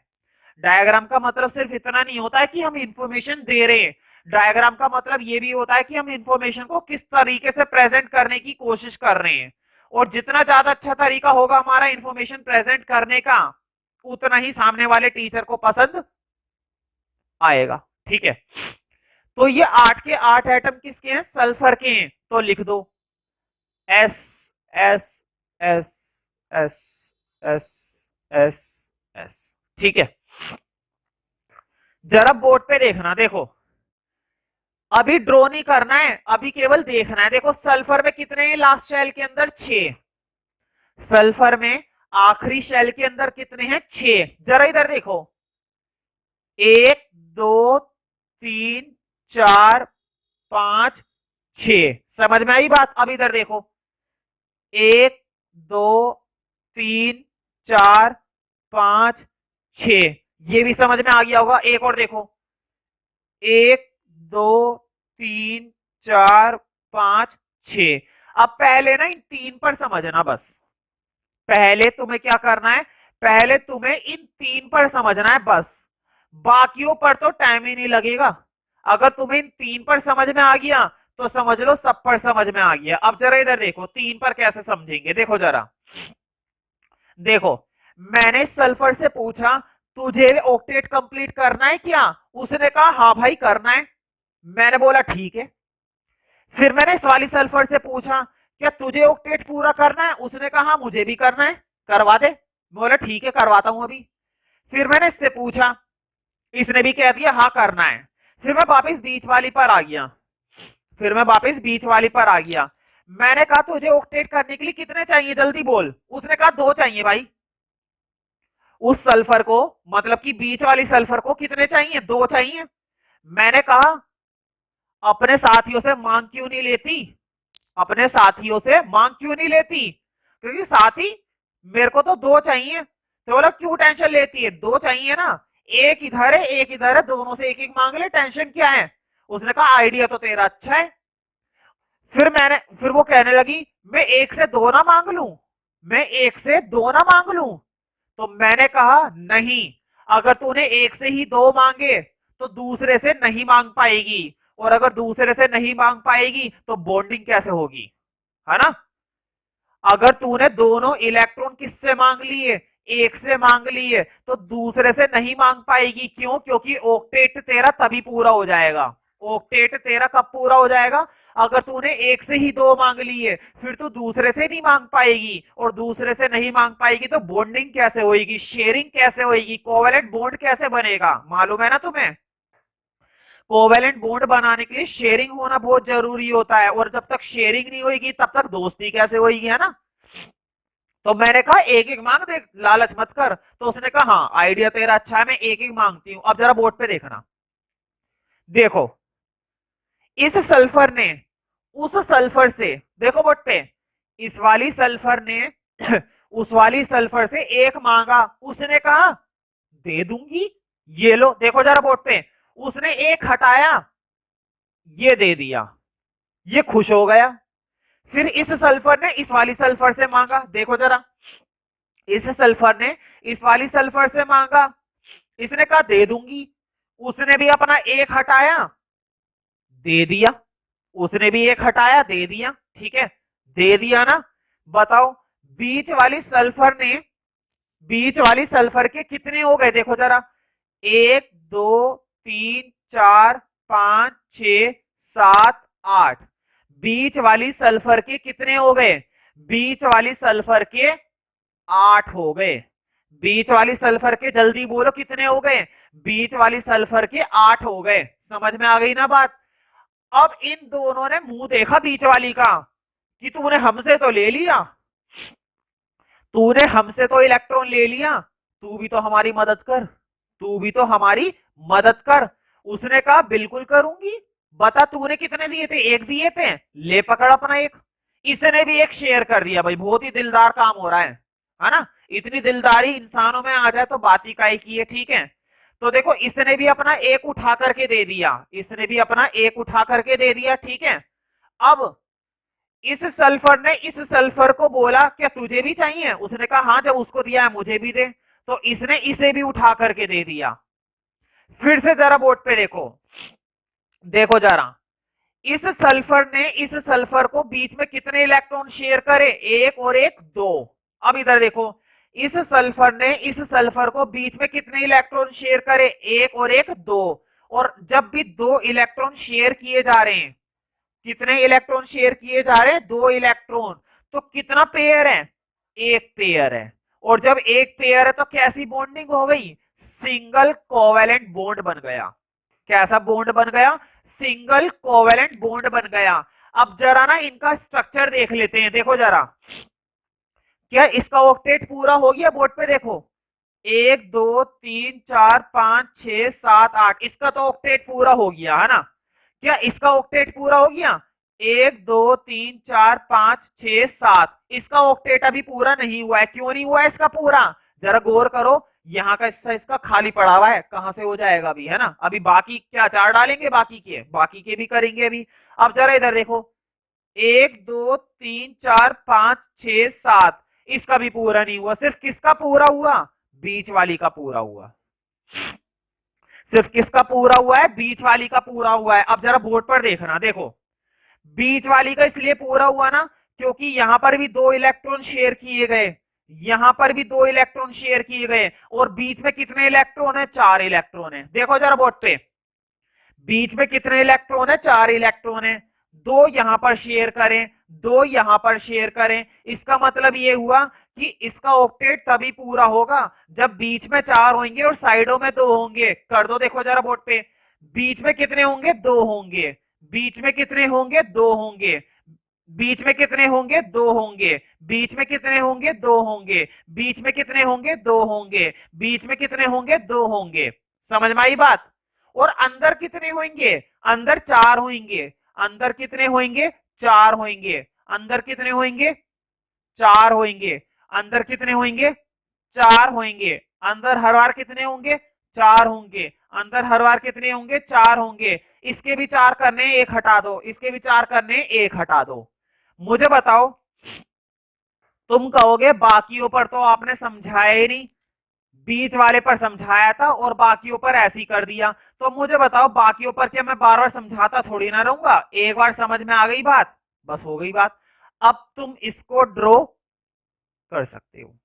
डायग्राम का मतलब सिर्फ इतना नहीं होता है कि हम इंफॉर्मेशन दे रहे हैं। डायग्राम का मतलब ये भी होता है कि हम इंफॉर्मेशन को किस तरीके से प्रेजेंट करने की कोशिश कर रहे हैं। और जितना ज्यादा अच्छा तरीका होगा हमारा इंफॉर्मेशन प्रेजेंट करने का, उतना ही सामने वाले टीचर को पसंद आएगा। ठीक है, तो ये 8 के 8 एटम किसके हैं? सल्फर के हैं। तो लिख दो S S S S S S S. ठीक है, जरा बोर्ड पे देखना। देखो अभी ड्रॉ नहीं करना है, अभी केवल देखना है। देखो सल्फर में कितने हैं लास्ट शेल के अंदर? 6। सल्फर में आखिरी शेल के अंदर कितने हैं? 6। जरा इधर देखो, 1 2 3 4 5 6। समझ में आई बात? अब इधर देखो, 1 2 3 4 5 6। ये भी समझ में आ गया होगा। एक और देखो, 1 2 3 4 5 6। अब पहले ना इन 3 पर समझना बस। पहले तुम्हें क्या करना है? पहले तुम्हें इन 3 पर समझना है बस। बाकियों पर तो टाइम ही नहीं लगेगा। अगर तुम्हें इन 3 पर समझ में आ गया तो समझ लो सब पर समझ में आ गया। अब जरा इधर देखो, 3 पर कैसे समझेंगे। देखो जरा, देखो मैंने सल्फर से पूछा तुझे ऑक्टेट कंप्लीट करना है क्या? उसने कहा हाँ भाई करना है। मैंने बोला ठीक है। फिर मैंने इस वाली सल्फर से पूछा क्या तुझे ऑक्टेट पूरा करना है? उसने कहा हाँ मुझे भी करना है, करवा दे। बोला ठीक है करवाता हूं अभी। फिर मैंने इससे पूछा, इसने भी कह दिया हाँ करना है। फिर मैं वापस बीच वाली पर आ गया। मैंने कहा तुझे ऑक्टेट करने के लिए कितने चाहिए जल्दी बोल। उसने कहा 2 चाहिए भाई। उस सल्फर को, मतलब कि बीच वाली सल्फर को कितने चाहिए? 2 चाहिए। मैंने कहा अपने साथियों से मांग क्यों नहीं लेती? क्योंकि साथी मेरे को तो 2 चाहिए। तो बोला क्यों टेंशन लेती है, 2 चाहिए ना, एक इधर है एक इधर है, दोनों से एक एक मांग ले, टेंशन क्या है? उसने कहा आइडिया तो तेरा अच्छा है। फिर वो कहने लगी मैं एक से दो ना मांग लूं, तो मैंने कहा नहीं, अगर तूने एक से ही 2 मांगे तो दूसरे से नहीं मांग पाएगी, और अगर दूसरे से नहीं मांग पाएगी तो बॉन्डिंग कैसे होगी, है ना? अगर तूने दोनों इलेक्ट्रॉन किससे मांग लिए? एक से मांग लिए, तो दूसरे से नहीं मांग पाएगी। क्यों? क्योंकि ऑक्टेट तेरा तभी पूरा हो जाएगा। ऑक्टेट तेरा कब पूरा हो जाएगा? अगर तूने एक से ही 2 मांग लिए, फिर तू दूसरे से नहीं मांग पाएगी, और दूसरे से नहीं मांग पाएगी तो बॉन्डिंग कैसे होगी, शेयरिंग कैसे होगी, कोवेलेंट बॉन्ड कैसे बनेगा? मालूम है ना तुम्हें? कोवेलेंट बॉन्ड बनाने के लिए शेयरिंग होना बहुत जरूरी होता है, और जब तक शेयरिंग नहीं होगी तब तक दोस्ती कैसे होगी, है ना? तो मैंने कहा एक एक मांग दे, लालच मत कर। तो उसने कहा हाँ आइडिया तेरा अच्छा है, मैं एक एक मांगती हूं। अब जरा बोर्ड पे देखना, देखो इस सल्फर ने उस सल्फर से, देखो बोर्ड पे, इस वाली सल्फर ने उस वाली सल्फर से एक मांगा। उसने कहा दे दूंगी, ये लो। देखो जरा बोर्ड पे, उसने एक हटाया, ये दे दिया, ये खुश हो गया। फिर इस सल्फर ने इस वाली सल्फर से मांगा, देखो जरा, इस सल्फर ने इस वाली सल्फर से मांगा, इसने कहा दे दूंगी, उसने भी अपना एक हटाया, दे दिया, उसने भी एक हटाया, दे दिया, ठीक है, दे दिया ना। बताओ बीच वाली सल्फर ने, बीच वाली सल्फर के कितने हो गए? देखो जरा, 1 2 3 4 5 6 7 8। बीच वाली सल्फर के कितने हो गए? बीच वाली सल्फर के 8 हो गए। बीच वाली सल्फर के जल्दी बोलो कितने हो गए? बीच वाली सल्फर के 8 हो गए। समझ में आ गई ना बात? अब इन दोनों ने मुंह देखा बीच वाली का कि तूने हमसे तो ले लिया, तूने हमसे तो इलेक्ट्रॉन ले लिया, तू भी तो हमारी मदद कर, तू भी तो हमारी मदद कर। उसने कहा बिल्कुल करूंगी, बता तूने कितने दिए थे? एक दिए थे, ले पकड़ अपना एक। इसने भी एक शेयर कर दिया। भाई बहुत ही दिलदार काम हो रहा है ना? इतनी दिलदारी इंसानों में आ जाए तो बात ही काय की है, ठीक है? तो देखो इसने भी अपना एक उठा करके दे दिया, इसने भी अपना एक उठा करके दे दिया, ठीक है? अब इस सल्फर ने इस सल्फर को बोला क्या तुझे भी चाहिए? उसने कहा हाँ, जब उसको दिया है मुझे भी दे। तो इसने इसे भी उठा करके दे दिया। फिर से जरा बोर्ड पे देखो, देखो जरा, इस सल्फर ने इस सल्फर को बीच में कितने इलेक्ट्रॉन शेयर करे? एक और एक 2। अब इधर देखो, इस सल्फर ने इस सल्फर को बीच में कितने इलेक्ट्रॉन शेयर करे? एक और एक 2। और जब भी 2 इलेक्ट्रॉन शेयर किए जा रहे हैं, कितने इलेक्ट्रॉन शेयर किए जा रहे हैं? 2 इलेक्ट्रॉन। तो कितना पेयर है? एक पेयर है। और जब एक पेयर है तो कैसी बॉन्डिंग हो गई? सिंगल कोवेलेंट बॉन्ड बन गया। कैसा बॉन्ड बन गया? सिंगल कोवेलेंट बॉन्ड बन गया। अब जरा ना इनका स्ट्रक्चर देख लेते हैं। देखो जरा, क्या इसका ऑक्टेट पूरा हो गया? बोर्ड पे देखो, 1 2 3 4 5 6 7 8, इसका तो ऑक्टेट पूरा हो गया है ना? क्या इसका ऑक्टेट पूरा हो गया? 1 2 3 4 5 6 7, इसका ऑक्टेट अभी पूरा नहीं हुआ है। क्यों नहीं हुआ है इसका पूरा? जरा गौर करो, यहाँ का हिस्सा इसका खाली पड़ा हुआ है, कहां से हो जाएगा अभी, है ना? अभी बाकी क्या 4 डालेंगे, बाकी के भी करेंगे अभी। अब जरा इधर देखो, 1 2 3 4 5 6 7, इसका भी पूरा नहीं हुआ। सिर्फ किसका पूरा हुआ? बीच वाली का पूरा हुआ। सिर्फ किसका पूरा हुआ है? बीच वाली का पूरा हुआ है। अब जरा बोर्ड पर देखना, देखो बीच वाली का इसलिए पूरा हुआ ना क्योंकि यहां पर भी 2 इलेक्ट्रॉन शेयर किए गए, यहां पर भी 2 इलेक्ट्रॉन शेयर किए गए और बीच में कितने इलेक्ट्रॉन है? 4 इलेक्ट्रॉन है। देखो जरा बोर्ड पे, बीच में कितने इलेक्ट्रॉन है? 4 इलेक्ट्रॉन है। 2 यहां पर शेयर करें, 2 यहां पर शेयर करें। इसका मतलब ये हुआ कि इसका ऑक्टेट तभी पूरा होगा जब बीच में 4 होंगे और साइडों में 2 होंगे। कर दो देखो जरा बोर्ड पे, बीच में कितने होंगे? 2 होंगे। बीच में कितने होंगे? 2 होंगे। बीच में कितने होंगे? 2 होंगे। बीच में कितने होंगे? 2 होंगे। बीच में कितने होंगे? 2 होंगे। बीच में कितने होंगे? 2 होंगे। समझ में आई बात? और अंदर कितने होंगे? अंदर 4 होंगे। अंदर कितने होंगे? 4 होंगे। अंदर कितने होंगे? 4 होंगे। अंदर कितने होंगे? 4 होंगे। अंदर हर बार कितने होंगे? 4 होंगे। अंदर हर बार कितने होंगे? 4 होंगे। इसके भी 4 करने, 1 हटा दो। इसके भी 4 करने, 1 हटा दो। मुझे बताओ, तुम कहोगे बाकियों पर तो आपने समझाया ही नहीं, बीच वाले पर समझाया था और बाकियों पर ऐसे ही कर दिया। तो मुझे बताओ, बाकियों पर क्या मैं बार बार समझाता थोड़ी ना रहूंगा? एक बार समझ में आ गई बात, बस हो गई बात। अब तुम इसको ड्रॉ कर सकते हो।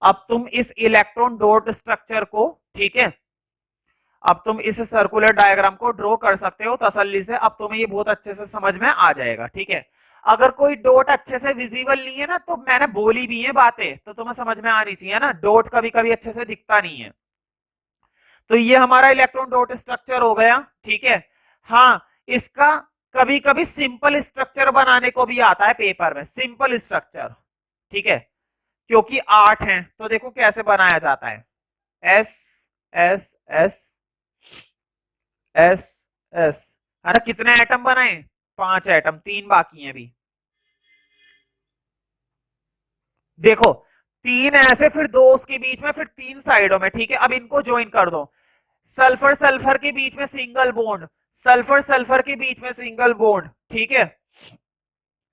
अब तुम इस इलेक्ट्रॉन डॉट स्ट्रक्चर को, ठीक है, अब तुम इस सर्कुलर डायग्राम को ड्रॉ कर सकते हो तसल्ली से। अब तुम्हें ये बहुत अच्छे से समझ में आ जाएगा, ठीक है। अगर कोई डॉट अच्छे से विजिबल नहीं है ना, तो मैंने बोली भी है बातें, तो तुम्हें समझ में आनी चाहिए ना, डॉट कभी कभी अच्छे से दिखता नहीं है। तो ये हमारा इलेक्ट्रॉन डॉट स्ट्रक्चर हो गया, ठीक है। हाँ, इसका कभी कभी सिंपल स्ट्रक्चर बनाने को भी आता है पेपर में, सिंपल स्ट्रक्चर, ठीक है। क्योंकि 8 है तो देखो कैसे बनाया जाता है। S S S S S, है ना। कितने एटम बनाए? 5 एटम, 3 बाकी हैं अभी। देखो 3 ऐसे, फिर 2 उसके बीच में, फिर 3 साइडों में, ठीक है। अब इनको ज्वाइन कर दो। सल्फर सल्फर के बीच में सिंगल बॉन्ड, सल्फर सल्फर के बीच में सिंगल बॉन्ड, ठीक है।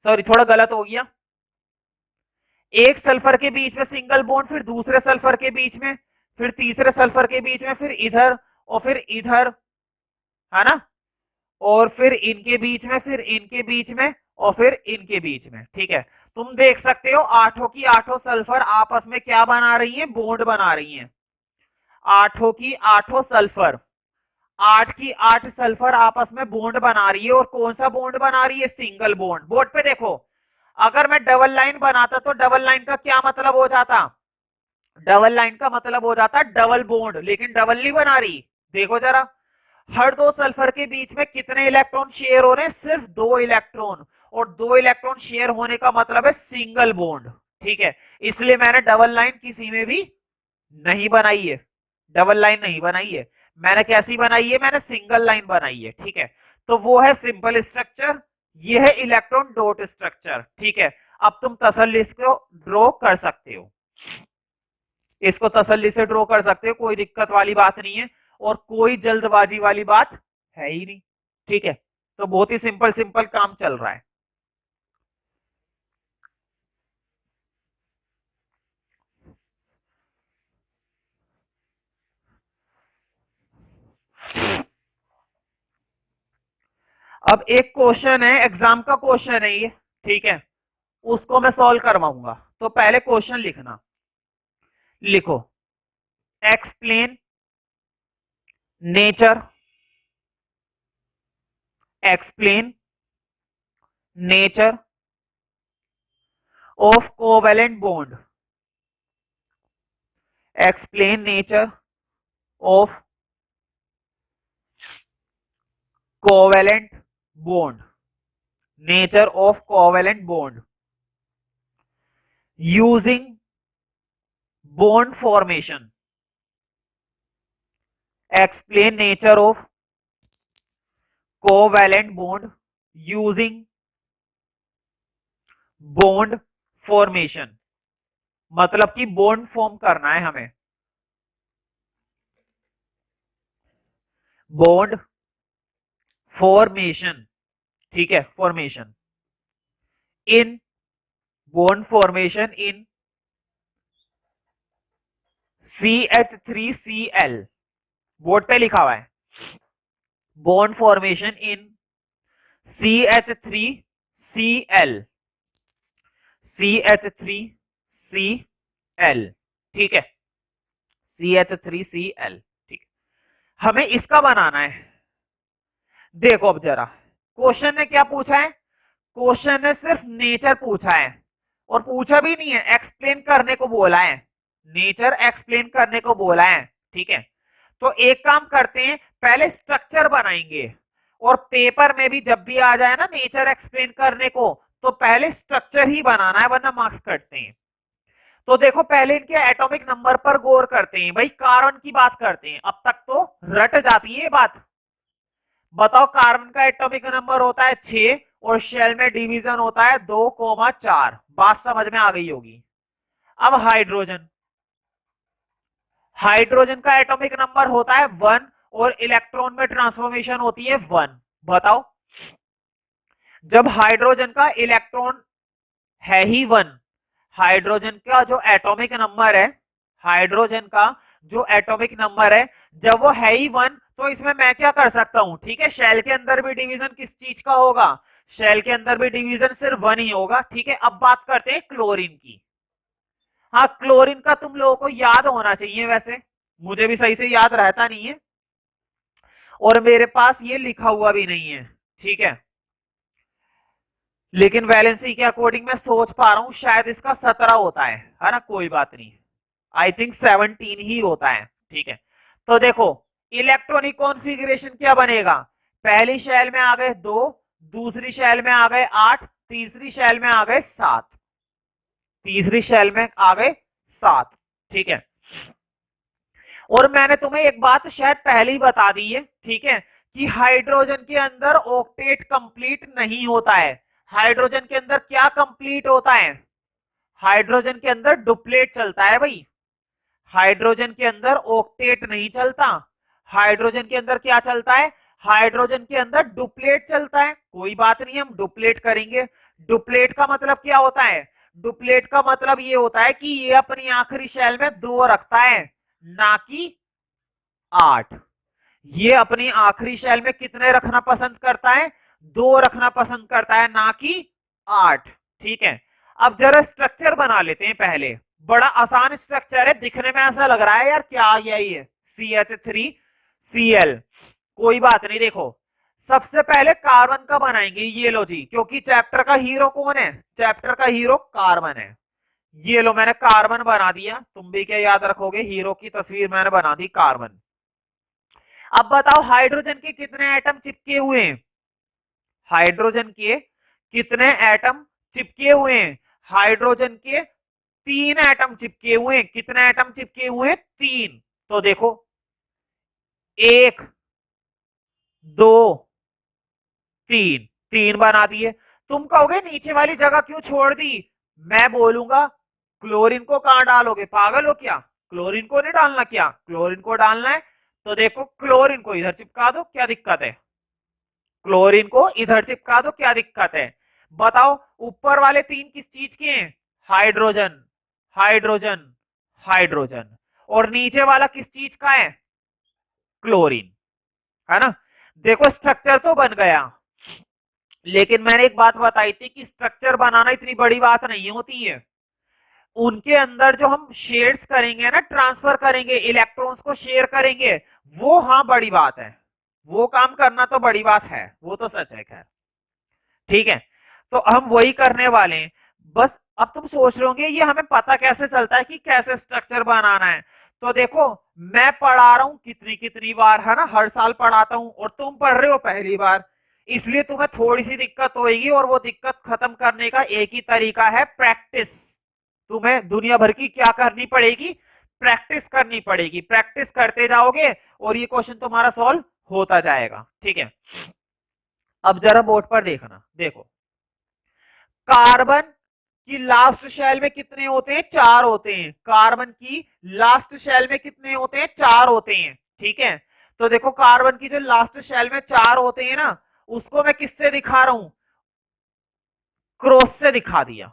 सॉरी, थोड़ा गलत हो गया। एक सल्फर के बीच में सिंगल बॉन्ड, फिर दूसरे सल्फर के बीच में, फिर तीसरे सल्फर के बीच में, फिर इधर और फिर इधर, है ना। और फिर इनके बीच में, फिर इनके बीच में और फिर इनके बीच में, ठीक है। तुम देख सकते हो आठों की आठों सल्फर आपस में क्या बना रही हैं? बॉन्ड बना रही हैं। आठों की आठों सल्फर, 8 की 8 सल्फर आपस में बॉन्ड बना रही है। और कौन सा बॉन्ड बना रही है? Single bond. बोर्ड पे देखो, अगर मैं डबल लाइन बनाता तो डबल लाइन का क्या मतलब हो जाता? डबल लाइन का मतलब हो जाता डबल बॉन्ड, लेकिन डबल नहीं बना रही। देखो जरा, हर 2 सल्फर के बीच में कितने इलेक्ट्रॉन शेयर हो रहे हैं? सिर्फ 2 इलेक्ट्रॉन। और 2 इलेक्ट्रॉन शेयर होने का मतलब है सिंगल बॉन्ड, ठीक है। इसलिए मैंने डबल लाइन किसी में भी नहीं बनाई है, डबल लाइन नहीं बनाई है। मैंने कैसी बनाई है? मैंने सिंगल लाइन बनाई है, ठीक है। तो वो है सिंपल स्ट्रक्चर, ये है इलेक्ट्रॉन डॉट स्ट्रक्चर, ठीक है। अब तुम तसल्ली इसको ड्रॉ कर सकते हो, इसको तसल्ली से ड्रॉ कर सकते हो, कोई दिक्कत वाली बात नहीं है और कोई जल्दबाजी वाली बात है ही नहीं, ठीक है। तो बहुत ही सिंपल सिंपल काम चल रहा है। अब एक क्वेश्चन है, एग्जाम का क्वेश्चन है ये, ठीक है, उसको मैं सॉल्व करवाऊंगा। तो पहले क्वेश्चन लिखना, लिखो, explain nature, explain nature of covalent bond, explain nature of covalent bond, nature of covalent bond using bond formation, explain nature of covalent bond using bond formation, मतलब कि बॉन्ड फॉर्म करना है हमें, बॉन्ड फॉर्मेशन, ठीक है, formation in, bond formation in CH3Cl, board पे लिखा हुआ है, bond formation in CH3Cl, CH3 C L, ठीक है, CH3Cl, ठीक है। हमें इसका बनाना है। देखो अब जरा, क्वेश्चन ने क्या पूछा है? क्वेश्चन ने सिर्फ नेचर पूछा है, और पूछा भी नहीं है, एक्सप्लेन करने को बोला है। नेचर एक्सप्लेन करने को बोला है, ठीक है। तो एक काम करते हैं, पहले स्ट्रक्चर बनाएंगे, और पेपर में भी जब भी आ जाए ना नेचर एक्सप्लेन करने को, तो पहले स्ट्रक्चर ही बनाना है, वरना मार्क्स कटते हैं। तो देखो पहले इनके एटॉमिक नंबर पर गौर करते हैं। भाई कार्बन की बात करते हैं, अब तक तो रट जाती है ये बात। बताओ, कार्बन का एटॉमिक नंबर होता है 6, और शेल में डिवीजन होता है 2,4। बात समझ में आ गई होगी। अब हाइड्रोजन, हाइड्रोजन का एटॉमिक नंबर होता है 1, और इलेक्ट्रॉन में ट्रांसफॉर्मेशन होती है 1। बताओ, जब हाइड्रोजन का इलेक्ट्रॉन है ही 1, हाइड्रोजन का जो एटॉमिक नंबर है, हाइड्रोजन का जो एटॉमिक नंबर है, जब वो है ही 1, तो इसमें मैं क्या कर सकता हूं? ठीक है, शेल के अंदर भी डिवीजन किस चीज का होगा? शेल के अंदर भी डिवीजन सिर्फ 1 ही होगा, ठीक है। अब बात करते हैं क्लोरीन की। हाँ, क्लोरीन का तुम लोगों को याद होना चाहिए, वैसे मुझे भी सही से याद रहता नहीं है, और मेरे पास ये लिखा हुआ भी नहीं है, ठीक है। लेकिन वैलेंसी के अकॉर्डिंग मैं सोच पा रहा हूं शायद इसका 17 होता है ना? कोई बात नहीं, आई थिंक 17 ही होता है, ठीक है। तो देखो, इलेक्ट्रॉनिक कॉन्फ़िगरेशन क्या बनेगा? पहली शेल में आ गए 2, दूसरी शेल में आ गए 8, तीसरी शेल में आ गए 7, तीसरी शेल में आ गए 7, ठीक है। और मैंने तुम्हें एक बात शायद पहले ही बता दी है, ठीक है, कि हाइड्रोजन के अंदर ऑक्टेट कंप्लीट नहीं होता है। हाइड्रोजन के अंदर क्या कंप्लीट होता है? हाइड्रोजन के अंदर डुप्लेट चलता है भाई। हाइड्रोजन के अंदर ऑक्टेट नहीं चलता, हाइड्रोजन के अंदर क्या चलता है? हाइड्रोजन के अंदर डुप्लेट चलता है। कोई बात नहीं, हम डुप्लेट करेंगे। डुप्लेट का मतलब क्या होता है? डुप्लेट का मतलब ये होता है कि ये अपनी आखिरी शेल में 2 रखता है, ना कि 8। ये अपनी आखिरी शेल में कितने रखना पसंद करता है? 2 रखना पसंद करता है, ना कि 8, ठीक है। अब जरा स्ट्रक्चर बना लेते हैं पहले। बड़ा आसान स्ट्रक्चर है, दिखने में ऐसा लग रहा है यार क्या यही है, CH3Cl। कोई बात नहीं, देखो सबसे पहले कार्बन का बनाएंगे, ये लो जी, क्योंकि चैप्टर का हीरो कौन है? चैप्टर का हीरो कार्बन है। ये लो, मैंने कार्बन बना दिया। तुम भी क्या याद रखोगे? हीरो की तस्वीर मैंने बना दी, कार्बन। अब बताओ, हाइड्रोजन के कितने एटम चिपके हुए हैं? हाइड्रोजन के कितने एटम चिपके हुए हैं? हाइड्रोजन के 3 एटम चिपके हुए हैं। कितने एटम चिपके हुए हैं? 3। तो देखो, 1, 2, 3, 3 बना दिए। तुम कहोगे नीचे वाली जगह क्यों छोड़ दी? मैं बोलूंगा क्लोरीन को कहां डालोगे? पागल हो क्या? क्लोरीन को नहीं डालना क्या? क्लोरीन को डालना है। तो देखो, क्लोरीन को इधर चिपका दो, क्या दिक्कत है? क्लोरीन को इधर चिपका दो, क्या दिक्कत है? बताओ, ऊपर वाले 3 किस चीज के हैं? Hydrogen, hydrogen, hydrogen. और नीचे वाला किस चीज का है? क्लोरीन, है ना? देखो स्ट्रक्चर तो बन गया, लेकिन मैंने एक बात बताई थी कि स्ट्रक्चर बनाना इतनी बड़ी बात नहीं होती है। उनके अंदर जो हम शेयर्स करेंगे ना, ट्रांसफर करेंगे, इलेक्ट्रॉन्स को शेयर करेंगे, वो हाँ बड़ी बात है। वो काम करना तो बड़ी बात है, वो तो सच है, खैर ठीक है। तो हम वही करने वाले हैं। बस अब तुम सोच रहे होंगे ये हमें पता कैसे चलता है कि कैसे स्ट्रक्चर बनाना है? तो देखो, मैं पढ़ा रहा हूं कितनी कितनी बार, है ना, हर साल पढ़ाता हूं, और तुम पढ़ रहे हो पहली बार, इसलिए तुम्हें थोड़ी सी दिक्कत होगी, और वो दिक्कत खत्म करने का एक ही तरीका है, प्रैक्टिस। तुम्हें दुनिया भर की क्या करनी पड़ेगी? प्रैक्टिस करनी पड़ेगी। प्रैक्टिस करते जाओगे और ये क्वेश्चन तुम्हारा सॉल्व होता जाएगा, ठीक है। अब जरा बोर्ड पर देखना, देखो कार्बन की लास्ट शेल में कितने होते हैं? 4 होते हैं। कार्बन की लास्ट शेल में कितने होते हैं? 4 होते हैं, ठीक है। तो देखो, कार्बन की जो लास्ट शेल में 4 होते हैं ना, उसको मैं किससे दिखा रहा हूं? क्रॉस से दिखा दिया।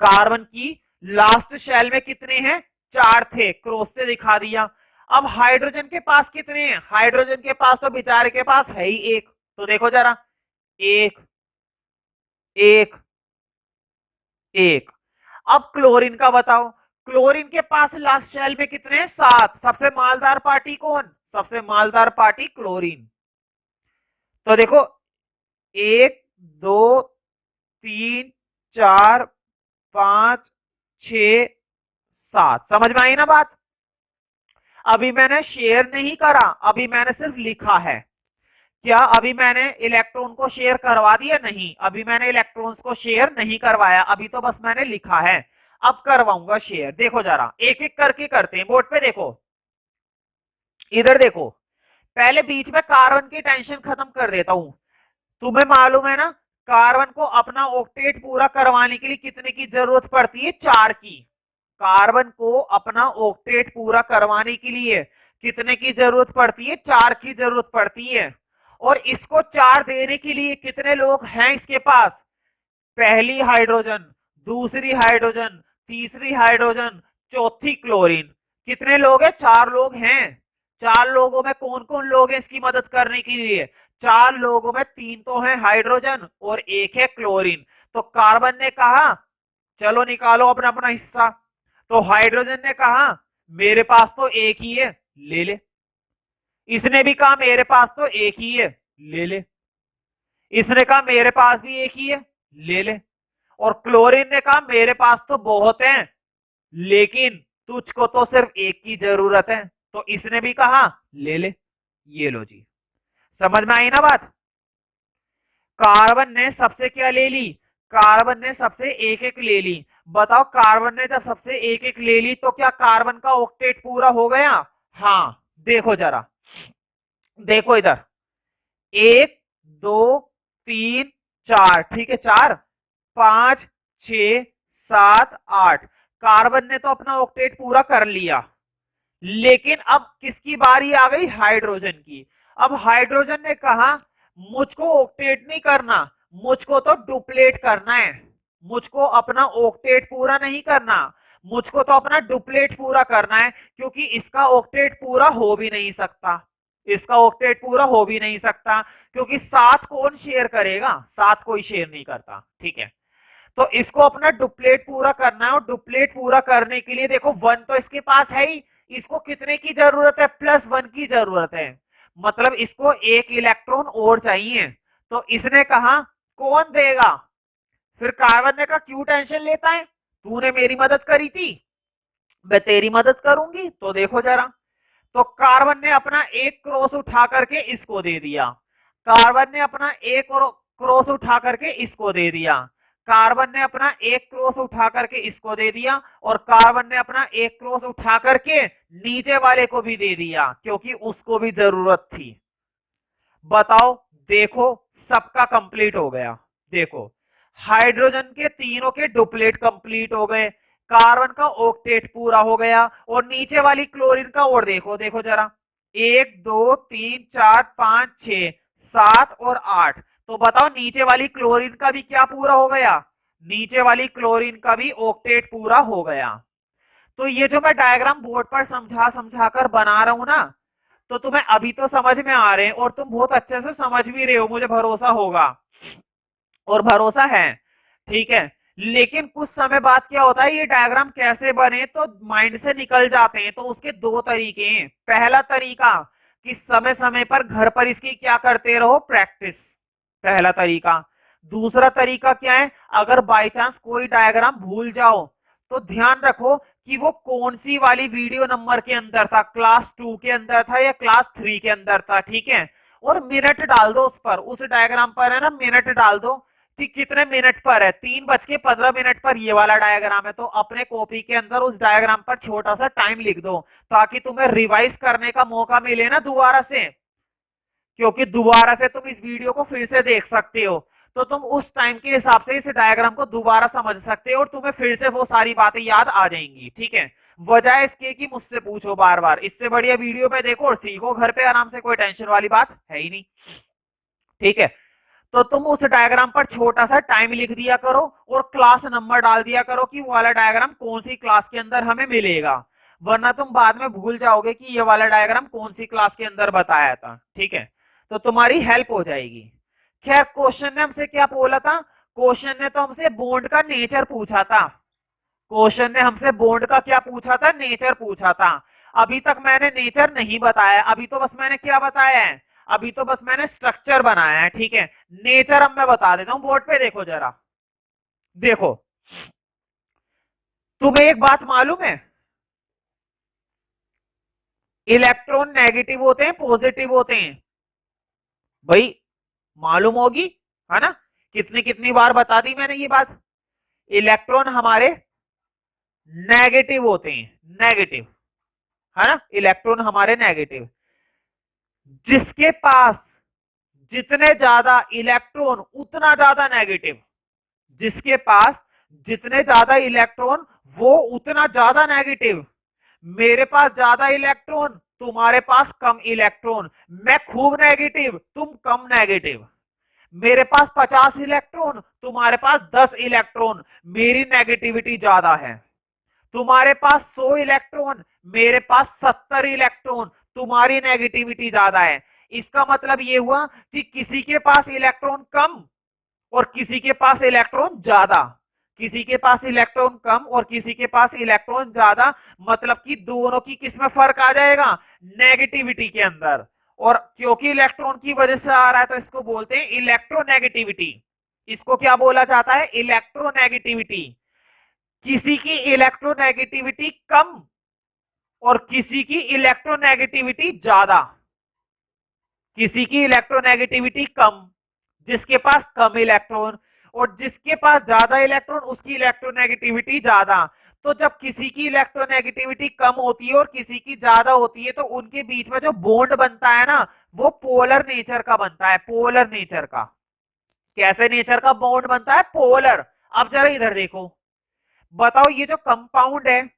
कार्बन की लास्ट शेल में कितने हैं? 4 थे, क्रॉस से दिखा दिया। अब हाइड्रोजन के पास कितने हैं? हाइड्रोजन के पास तो बेचारे के पास है ही 1। तो देखो जरा, 1, 1, 1। अब क्लोरीन का बताओ, क्लोरीन के पास लास्ट शेल में कितने हैं? 7। सबसे मालदार पार्टी कौन? सबसे मालदार पार्टी क्लोरीन। तो देखो 1 2 3 4 5 6 7, समझ में आई ना बात? अभी मैंने शेयर नहीं करा, अभी मैंने सिर्फ लिखा है। क्या अभी मैंने इलेक्ट्रॉन को शेयर करवा दिया? नहीं, अभी मैंने इलेक्ट्रॉन्स को शेयर नहीं करवाया, अभी तो बस मैंने लिखा है। अब करवाऊंगा शेयर। देखो जरा एक एक करके करते हैं। बोर्ड पे देखो, इधर देखो। पहले बीच में कार्बन की टेंशन खत्म कर देता हूं। तुम्हें मालूम है ना, कार्बन को अपना ऑक्टेट पूरा करवाने के लिए कितने की जरूरत पड़ती है? 4 की। कार्बन को अपना ऑक्टेट पूरा करवाने के लिए कितने की जरूरत पड़ती है? 4 की जरूरत पड़ती है। और इसको 4 देने के लिए कितने लोग हैं इसके पास? पहली हाइड्रोजन, दूसरी हाइड्रोजन, तीसरी हाइड्रोजन, चौथी क्लोरीन। कितने लोग हैं? 4 लोग हैं। 4 लोगों में कौन कौन लोग हैं इसकी मदद करने के लिए? 4 लोगों में 3 तो है हाइड्रोजन और 1 है क्लोरीन। तो कार्बन ने कहा चलो निकालो अपना अपना हिस्सा। तो हाइड्रोजन ने कहा मेरे पास तो एक ही है, ले ले। इसने भी कहा मेरे पास तो एक ही है, ले ले। इसने कहा मेरे पास भी एक ही है, ले ले। और क्लोरीन ने कहा मेरे पास तो बहुत हैं, लेकिन तुझको तो सिर्फ एक की जरूरत है। तो इसने भी कहा ले ले। ये लो जी, समझ में आई ना बात? कार्बन ने सबसे क्या ले ली? कार्बन ने सबसे एक एक ले ली। बताओ कार्बन ने जब सबसे एक एक ले ली तो क्या कार्बन का ऑक्टेट पूरा हो गया? हाँ, देखो जरा, देखो इधर, 1 2 3 4, ठीक है, 4 5 6 7 8। कार्बन ने तो अपना ऑक्टेट पूरा कर लिया, लेकिन अब किसकी बारी आ गई? हाइड्रोजन की। अब हाइड्रोजन ने कहा मुझको ऑक्टेट नहीं करना, मुझको तो डुप्लेट करना है। मुझको अपना ऑक्टेट पूरा नहीं करना, मुझको तो अपना डुप्लेट पूरा करना है, क्योंकि इसका ऑक्टेट पूरा हो भी नहीं सकता। इसका ऑक्टेट पूरा हो भी नहीं सकता, क्योंकि 7 कौन शेयर करेगा? 7 कोई शेयर नहीं करता, ठीक है। तो इसको अपना डुप्लेट पूरा करना है, और डुप्लेट पूरा करने के लिए देखो 1 तो इसके पास है ही, इसको कितने की जरूरत है? +1 की जरूरत है। मतलब इसको एक इलेक्ट्रॉन और चाहिए। तो इसने कहा कौन देगा? फिर कार्बन ने कहा क्यों टेंशन लेता है, तूने मेरी मदद करी थी, मैं तेरी मदद करूंगी। तो देखो जरा, तो कार्बन ने अपना एक क्रॉस उठा करके इसको दे दिया, कार्बन ने अपना एक क्रॉस उठा करके इसको दे दिया, कार्बन ने अपना एक क्रॉस उठा करके इसको दे दिया, और कार्बन ने अपना एक क्रॉस उठा करके नीचे वाले को भी दे दिया, क्योंकि उसको भी जरूरत थी। बताओ, देखो सबका कंप्लीट हो गया। देखो हाइड्रोजन के तीनों के डुप्लेट कंप्लीट हो गए, कार्बन का ऑक्टेट पूरा हो गया, और नीचे वाली क्लोरीन का और देखो, देखो जरा, 1 2 3 4 5 6 7 और 8। तो बताओ नीचे वाली क्लोरीन का भी क्या पूरा हो गया? नीचे वाली क्लोरीन का भी ऑक्टेट पूरा हो गया। तो ये जो मैं डायग्राम बोर्ड पर समझा समझा कर बना रहा हूं ना, तो तुम्हें अभी तो समझ में आ रहे हैं, और तुम बहुत अच्छे से समझ भी रहे हो, मुझे भरोसा होगा और भरोसा है, ठीक है। लेकिन कुछ समय बाद क्या होता है, ये डायग्राम कैसे बने तो माइंड से निकल जाते हैं। तो उसके 2 तरीके हैं। पहला तरीका कि समय समय पर घर पर इसकी क्या करते रहो? प्रैक्टिस, पहला तरीका। दूसरा तरीका क्या है, अगर बाई चांस कोई डायग्राम भूल जाओ तो ध्यान रखो कि वो कौन सी वाली वीडियो नंबर के अंदर था, क्लास 2 के अंदर था या क्लास 3 के अंदर था, ठीक है। और मिनट डाल दो उस पर, उस डायग्राम पर है ना, मिनट डाल दो कि कितने मिनट पर है। 3:15 पर ये वाला डायग्राम है, तो अपने कॉपी के अंदर उस डायग्राम पर छोटा सा टाइम लिख दो, ताकि तुम्हें रिवाइज करने का मौका मिले ना दोबारा से, क्योंकि दोबारा से तुम इस वीडियो को फिर से देख सकते हो, तो तुम उस टाइम के हिसाब से इस डायग्राम को दोबारा समझ सकते हो, और तुम्हें फिर से वो सारी बातें याद आ जाएंगी, ठीक है। वजह इसके कि मुझसे पूछो बार बार, इससे बढ़िया वीडियो में देखो और सीखो घर पे आराम से, कोई टेंशन वाली बात है ही नहीं, ठीक है। तो तुम उस डायग्राम पर छोटा सा टाइम लिख दिया करो, और क्लास नंबर डाल दिया करो कि वो वाला डायग्राम कौन सी क्लास के अंदर हमें मिलेगा, वरना तुम बाद में भूल जाओगे कि ये वाला डायग्राम कौन सी क्लास के अंदर बताया था, ठीक है। तो तुम्हारी हेल्प हो जाएगी। खैर, क्वेश्चन ने हमसे क्या बोला था? क्वेश्चन ने तो हमसे बॉन्ड का नेचर पूछा था। क्वेश्चन ने हमसे बॉन्ड का क्या पूछा था? नेचर पूछा था। अभी तक मैंने नेचर नहीं बताया, अभी तो बस मैंने क्या बताया है? अभी तो बस मैंने स्ट्रक्चर बनाया है, ठीक है। नेचर अब मैं बता देता हूं, बोर्ड पे देखो जरा। देखो, तुम्हें एक बात मालूम है, इलेक्ट्रॉन नेगेटिव होते हैं पॉजिटिव होते हैं? भाई मालूम होगी, है ना? कितनी कितनी बार बता दी मैंने ये बात। इलेक्ट्रॉन हमारे नेगेटिव होते हैं, नेगेटिव, है ना? इलेक्ट्रॉन हमारे नेगेटिव। जिसके पास जितने ज्यादा इलेक्ट्रॉन उतना ज्यादा नेगेटिव, जिसके पास जितने ज्यादा इलेक्ट्रॉन वो उतना ज्यादा नेगेटिव। मेरे पास ज्यादा इलेक्ट्रॉन, तुम्हारे पास कम इलेक्ट्रॉन। मैं खूब नेगेटिव, तुम कम नेगेटिव। मेरे पास 50 इलेक्ट्रॉन, तुम्हारे पास 10 इलेक्ट्रॉन, मेरी नेगेटिविटी ज्यादा है। तुम्हारे पास 100 इलेक्ट्रॉन, मेरे पास 70 इलेक्ट्रॉन, तुम्हारी नेगेटिविटी ज्यादा है। इसका मतलब ये हुआ कि किसी के पास इलेक्ट्रॉन कम और किसी के पास इलेक्ट्रॉन ज्यादा, किसी के पास इलेक्ट्रॉन कम और किसी के पास इलेक्ट्रॉन ज्यादा। मतलब कि दोनों की किस में फर्क आ जाएगा? नेगेटिविटी के अंदर। और क्योंकि इलेक्ट्रॉन की वजह से आ रहा है तो इसको बोलते हैं इलेक्ट्रोनेगेटिविटी। इसको क्या बोला जाता है? इलेक्ट्रोनेगेटिविटी। किसी की इलेक्ट्रोनेगेटिविटी कम और किसी की इलेक्ट्रोनेगेटिविटी ज्यादा। किसी की इलेक्ट्रोनेगेटिविटी कम, जिसके पास कम इलेक्ट्रॉन, और जिसके पास ज्यादा इलेक्ट्रॉन उसकी इलेक्ट्रोनेगेटिविटी ज्यादा। तो जब किसी की इलेक्ट्रोनेगेटिविटी कम होती है और किसी की ज्यादा होती है तो उनके बीच में जो बॉन्ड बनता है ना, वो पोलर नेचर का बनता है, पोलर नेचर का। कैसे नेचर का बॉन्ड बनता है? पोलर। अब जरा इधर देखो, बताओ ये जो कंपाउंड है,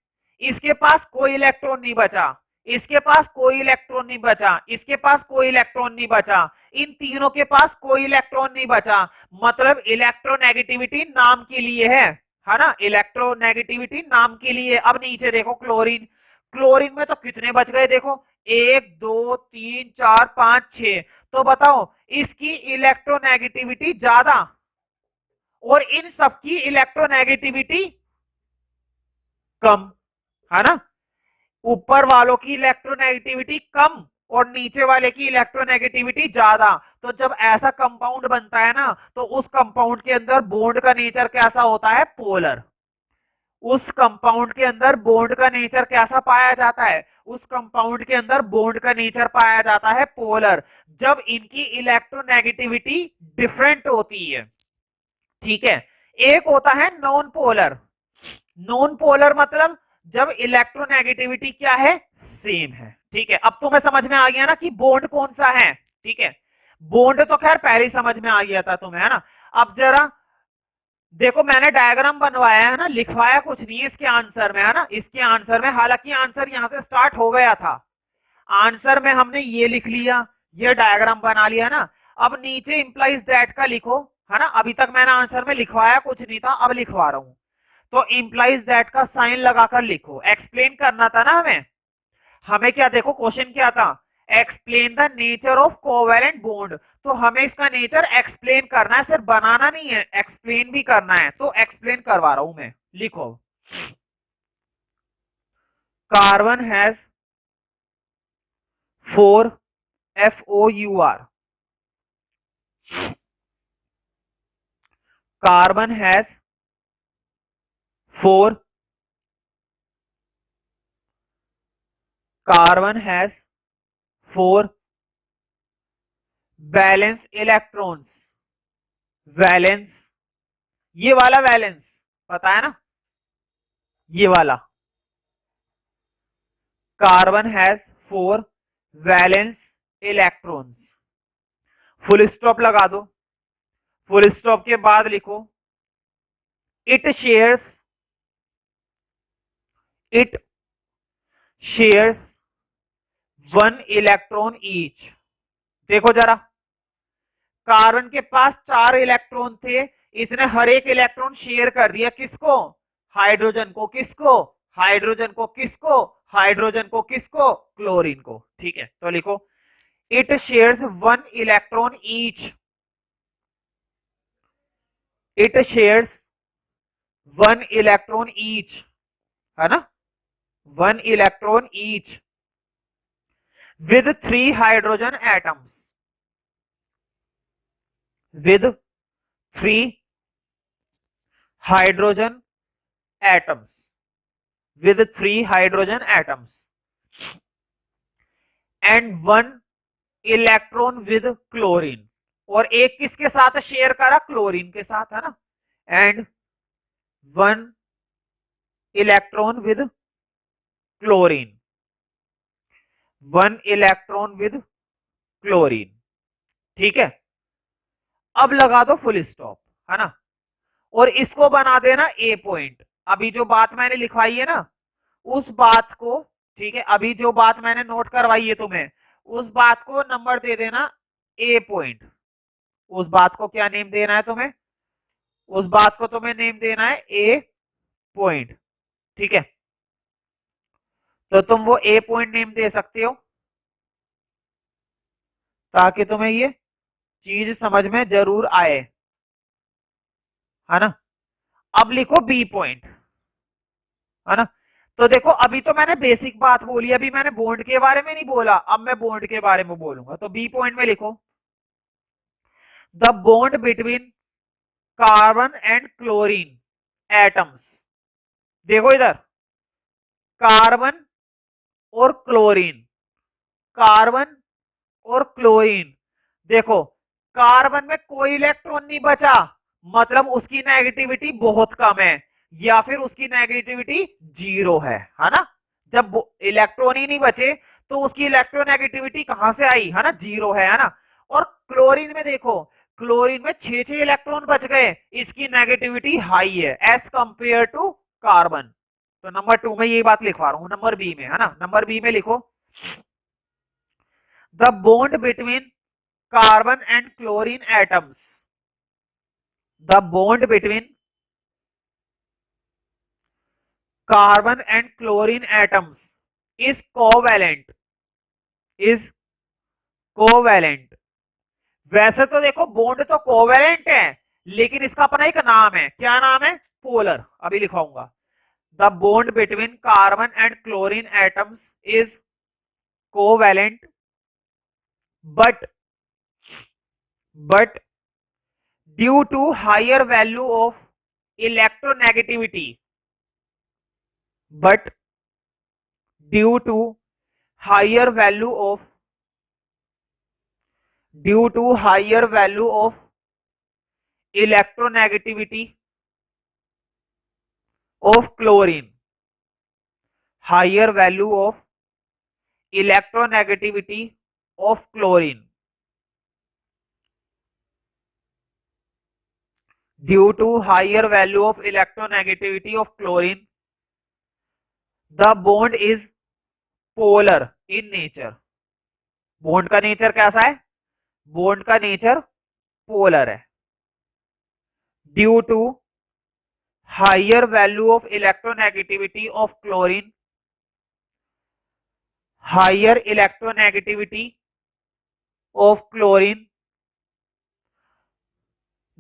इसके पास कोई इलेक्ट्रॉन नहीं बचा, इसके पास कोई इलेक्ट्रॉन नहीं बचा, इसके पास कोई इलेक्ट्रॉन नहीं बचा, इन तीनों के पास कोई इलेक्ट्रॉन नहीं बचा। मतलब इलेक्ट्रोनेगेटिविटी नाम के लिए है ना? इलेक्ट्रोनेगेटिविटी नाम के लिए। अब नीचे देखो क्लोरीन, क्लोरीन में तो कितने बच गए देखो, 1 2 3 4 5 6। तो बताओ इसकी इलेक्ट्रोनेगेटिविटी ज्यादा और इन सबकी इलेक्ट्रोनेगेटिविटी कम, है ना? ऊपर वालों की इलेक्ट्रोनेगेटिविटी कम और नीचे वाले की इलेक्ट्रोनेगेटिविटी ज्यादा। तो जब ऐसा कंपाउंड बनता है ना, तो उस कंपाउंड के अंदर बॉन्ड का नेचर कैसा होता है? पोलर। उस कंपाउंड के अंदर बॉन्ड का नेचर कैसा पाया जाता है? उस कंपाउंड के अंदर बॉन्ड का नेचर पाया जाता है पोलर, जब इनकी इलेक्ट्रोनेगेटिविटी डिफरेंट होती है, ठीक है। एक होता है नॉन पोलर। नॉन पोलर मतलब जब इलेक्ट्रोनेगेटिविटी क्या है? सेम है, ठीक है। अब तुम्हें समझ में आ गया ना कि बॉन्ड कौन सा है, ठीक है। बॉन्ड तो खैर पहले ही समझ में आ गया था तुम्हें, है ना? अब जरा देखो, मैंने डायग्राम बनवाया है ना, लिखवाया कुछ नहीं है इसके आंसर में, है ना? इसके आंसर में, हालांकि आंसर यहां से स्टार्ट हो गया था, आंसर में हमने ये लिख लिया, ये डायग्राम बना लिया ना। अब नीचे इंप्लाइज दैट का लिखो, है ना? अभी तक मैंने आंसर में लिखवाया कुछ नहीं था, अब लिखवा रहा हूं। तो इंप्लाइज दैट का साइन लगाकर लिखो। एक्सप्लेन करना था ना हमें, हमें क्या, देखो क्वेश्चन क्या था? Explain the nature of covalent bond. तो हमें इसका नेचर एक्सप्लेन करना है, सिर्फ बनाना नहीं है, एक्सप्लेन भी करना है। तो एक्सप्लेन करवा रहा हूं मैं, लिखो। Carbon has 4 FOUR। Carbon has 4, carbon has 4 valence electrons. Valence, ये वाला वैलेंस पता है ना, ये वाला। Carbon has 4 valence electrons. Full stop लगा दो। फुल स्टॉप के बाद लिखो, it shares, it shares 1 electron each. देखो जरा, कार्बन के पास 4 इलेक्ट्रॉन थे, इसने हर एक इलेक्ट्रॉन शेयर कर दिया, किसको? हाइड्रोजन को। किसको? हाइड्रोजन को। किसको? हाइड्रोजन को। किसको? क्लोरीन को। ठीक है, तो लिखो, it shares 1 electron each. It shares 1 electron each, है ना, 1 electron each with 3 hydrogen atoms, with 3 hydrogen atoms, with 3 hydrogen atoms and 1 electron with chlorine, और एक किसके साथ शेयर करा, क्लोरीन के साथ, है ना, and 1 electron with chlorine, 1 electron with chlorine, ठीक है। अब लगा दो फुल स्टॉप, है ना, और इसको बना देना ए पॉइंट। अभी जो बात मैंने लिखवाई है ना, उस बात को, ठीक है, अभी जो बात मैंने नोट करवाई है तुम्हें, उस बात को नंबर दे देना ए पॉइंट। उस बात को क्या नेम देना है तुम्हें, उस बात को तुम्हें नेम देना है ए पॉइंट, ठीक है। तो तुम वो ए पॉइंट नेम दे सकते हो ताकि तुम्हें ये चीज समझ में जरूर आए, है ना। अब लिखो बी पॉइंट, है ना। तो देखो अभी तो मैंने बेसिक बात बोली, अभी मैंने बॉन्ड के बारे में नहीं बोला, अब मैं बॉन्ड के बारे में बोलूंगा। तो बी पॉइंट में लिखो the bond between carbon and chlorine atoms. देखो इधर, कार्बन और क्लोरीन, कार्बन और क्लोरीन, देखो कार्बन में कोई इलेक्ट्रॉन नहीं बचा, मतलब उसकी नेगेटिविटी बहुत कम है, या फिर उसकी नेगेटिविटी 0 है ना। जब इलेक्ट्रॉन ही नहीं बचे तो उसकी इलेक्ट्रोनेगेटिविटी कहां से आई, है ना, 0 है ना। और क्लोरीन में देखो, क्लोरीन में 6 इलेक्ट्रॉन बच गए, इसकी नेगेटिविटी हाई है एज कंपेयर टू कार्बन। तो नंबर 2 में ये बात लिखवा रहा हूं, नंबर बी में, है ना, नंबर बी में लिखो the bond between carbon and chlorine atoms, the bond between carbon and chlorine atoms is covalent, is covalent। वैसे तो देखो बॉन्ड तो कोवेलेंट है, लेकिन इसका अपना एक नाम है, क्या नाम है, पोलर। अभी लिखाऊंगा the bond between carbon and chlorine atoms is covalent but due to higher value of electronegativity, but due to higher value of due to higher value of electronegativity of chlorine, higher value of electronegativity of chlorine, due to higher value of electronegativity of chlorine, the bond is polar in nature। Bond का nature कैसा है, bond का nature polar है। Due to higher value of electronegativity of chlorine, higher electronegativity of chlorine,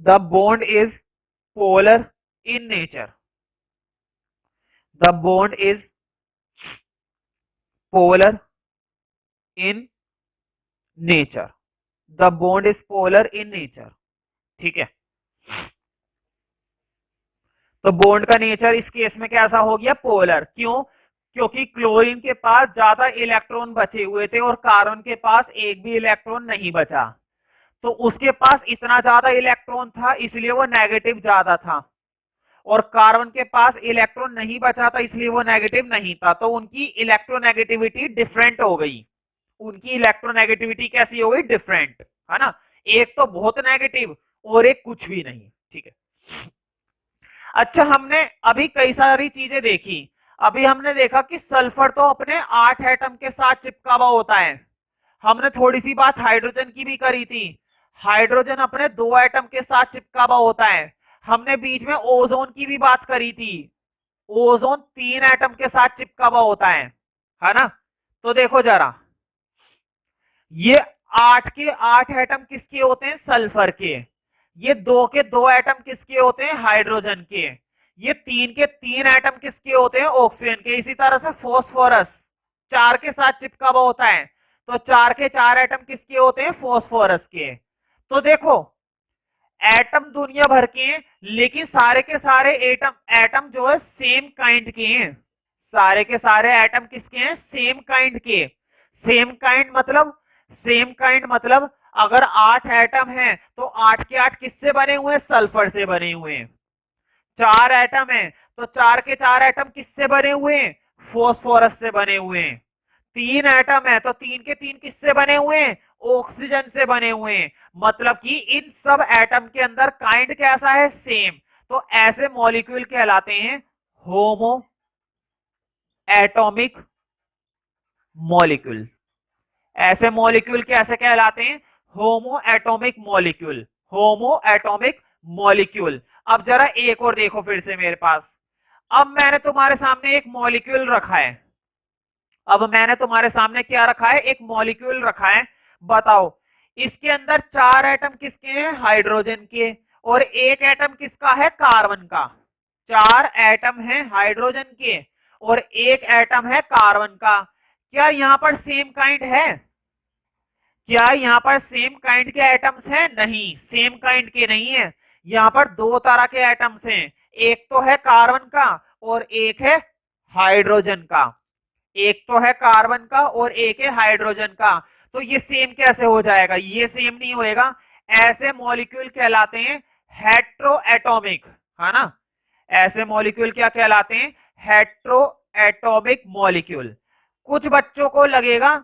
the bond is polar in nature, the bond is polar in nature, the bond is polar in nature, ठीक है। तो bond का nature इस case में कैसा हो गया, polar. क्यों, क्योंकि क्लोरीन के पास ज्यादा इलेक्ट्रॉन बचे हुए थे और कार्बन के पास एक भी इलेक्ट्रॉन नहीं बचा, तो उसके पास इतना ज्यादा इलेक्ट्रॉन था इसलिए वो नेगेटिव ज्यादा था, और कार्बन के पास इलेक्ट्रॉन नहीं बचा था इसलिए वो नेगेटिव नहीं था। तो उनकी इलेक्ट्रोनेगेटिविटी डिफरेंट हो गई, उनकी इलेक्ट्रोनेगेटिविटी कैसी हो गई, डिफरेंट, है ना। एक तो बहुत नेगेटिव और एक कुछ भी नहीं, ठीक है। अच्छा, हमने अभी कई सारी चीजें देखी। अभी हमने देखा कि सल्फर तो अपने 8 एटम के साथ चिपका हुआ होता है। हमने थोड़ी सी बात हाइड्रोजन की भी करी थी, हाइड्रोजन अपने 2 एटम के साथ चिपका हुआ होता है। हमने बीच में ओजोन की भी बात करी थी, ओजोन 3 एटम के साथ चिपका हुआ होता है ना। तो देखो जरा, ये 8 के 8 एटम किसके होते हैं, सल्फर के। ये 2 के 2 एटम किसके होते हैं, हाइड्रोजन के। ये 3 के 3 एटम किसके होते हैं? ऑक्सीजन के। इसी तरह से फॉस्फोरस 4 के साथ चिपका हुआ होता है, तो 4 के 4 एटम किसके होते हैं? फॉस्फोरस के। तो देखो एटम दुनिया भर के हैं, लेकिन सारे के सारे एटम एटम जो है सेम काइंड के हैं। सारे के सारे एटम किसके हैं? सेम काइंड के। सेम काइंड मतलब अगर 8 एटम हैं तो 8 के 8 किससे बने हुए हैं? सल्फर से बने हुए हैं। 4 एटम है तो 4 के 4 एटम किससे बने हुए हैं? फॉस्फोरस से बने हुए हैं। 3 एटम है तो 3 के 3 किससे बने हुए हैं? ऑक्सीजन से बने हुए हैं। मतलब कि इन सब एटम के अंदर काइंड कैसा है? सेम। तो ऐसे मॉलिक्यूल कहलाते हैं होमो एटॉमिक मॉलिक्यूल। ऐसे मॉलिक्यूल कैसे कहलाते हैं? होमो एटॉमिक मॉलिक्यूल। होमो एटॉमिक मॉलिक्यूल। अब जरा एक और देखो फिर से मेरे पास। अब मैंने तुम्हारे सामने एक मॉलिक्यूल रखा है। अब मैंने तुम्हारे सामने क्या रखा है? एक मॉलिक्यूल रखा है। बताओ इसके अंदर 4 एटम किसके हैं? हाइड्रोजन के। और एक एटम किसका है? कार्बन का। 4 एटम है हाइड्रोजन के और एक एटम है कार्बन का। क्या यहां पर सेम काइंड है? क्या यहाँ पर सेम काइंड के एटम्स हैं? नहीं, सेम काइंड के नहीं है। यहाँ पर दो तरह के एटम्स हैं, एक तो है कार्बन का और एक है हाइड्रोजन का। एक तो है कार्बन का और एक है हाइड्रोजन का। तो ये सेम कैसे हो जाएगा? ये सेम नहीं होएगा। ऐसे मॉलिक्यूल कहलाते हैं हेट्रोएटॉमिक, है ना। ऐसे मॉलिक्यूल क्या कहलाते हैं? Heteroatomic molecule. कुछ बच्चों को लगेगा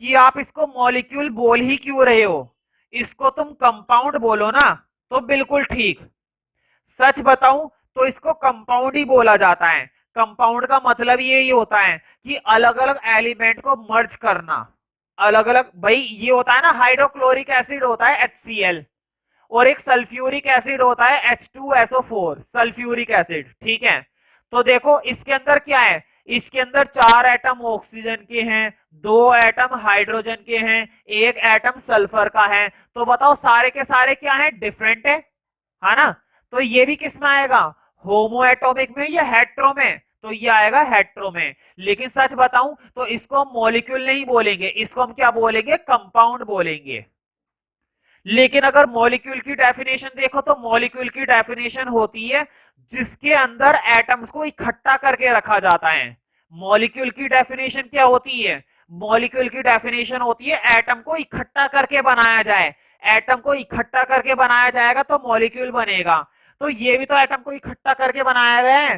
कि आप इसको मॉलिक्यूल बोल ही क्यों रहे हो, इसको तुम कंपाउंड बोलो ना। तो बिल्कुल ठीक। सच बताऊं तो इसको कंपाउंड ही बोला जाता है। कंपाउंड का मतलब यही होता है कि अलग अलग एलिमेंट को मर्ज करना। अलग अलग भाई ये होता है ना, हाइड्रोक्लोरिक एसिड होता है HCl और एक सल्फ्यूरिक एसिड होता है H2SO4 सल्फ्यूरिक एसिड, ठीक है। तो देखो इसके अंदर क्या है? इसके अंदर 4 एटम ऑक्सीजन के हैं, 2 एटम हाइड्रोजन के हैं, एक एटम सल्फर का है। तो बताओ सारे के सारे क्या है? डिफरेंट है ना। तो ये भी किस में आएगा? होमो एटॉमिक में या हेट्रो में? तो ये आएगा हेट्रो में। लेकिन सच बताऊं तो इसको हम मॉलिक्यूल नहीं बोलेंगे, इसको हम क्या बोलेंगे? कंपाउंड बोलेंगे। लेकिन अगर मॉलिक्यूल की डेफिनेशन देखो तो मॉलिक्यूल की डेफिनेशन होती है जिसके अंदर एटम्स को इकट्ठा करके रखा जाता है। मॉलिक्यूल की डेफिनेशन क्या होती है? मॉलिक्यूल की डेफिनेशन होती है एटम को इकट्ठा करके बनाया जाए। एटम को इकट्ठा करके बनाया जाएगा तो मॉलिक्यूल बनेगा। तो ये भी तो एटम को इकट्ठा करके बनाया गया है।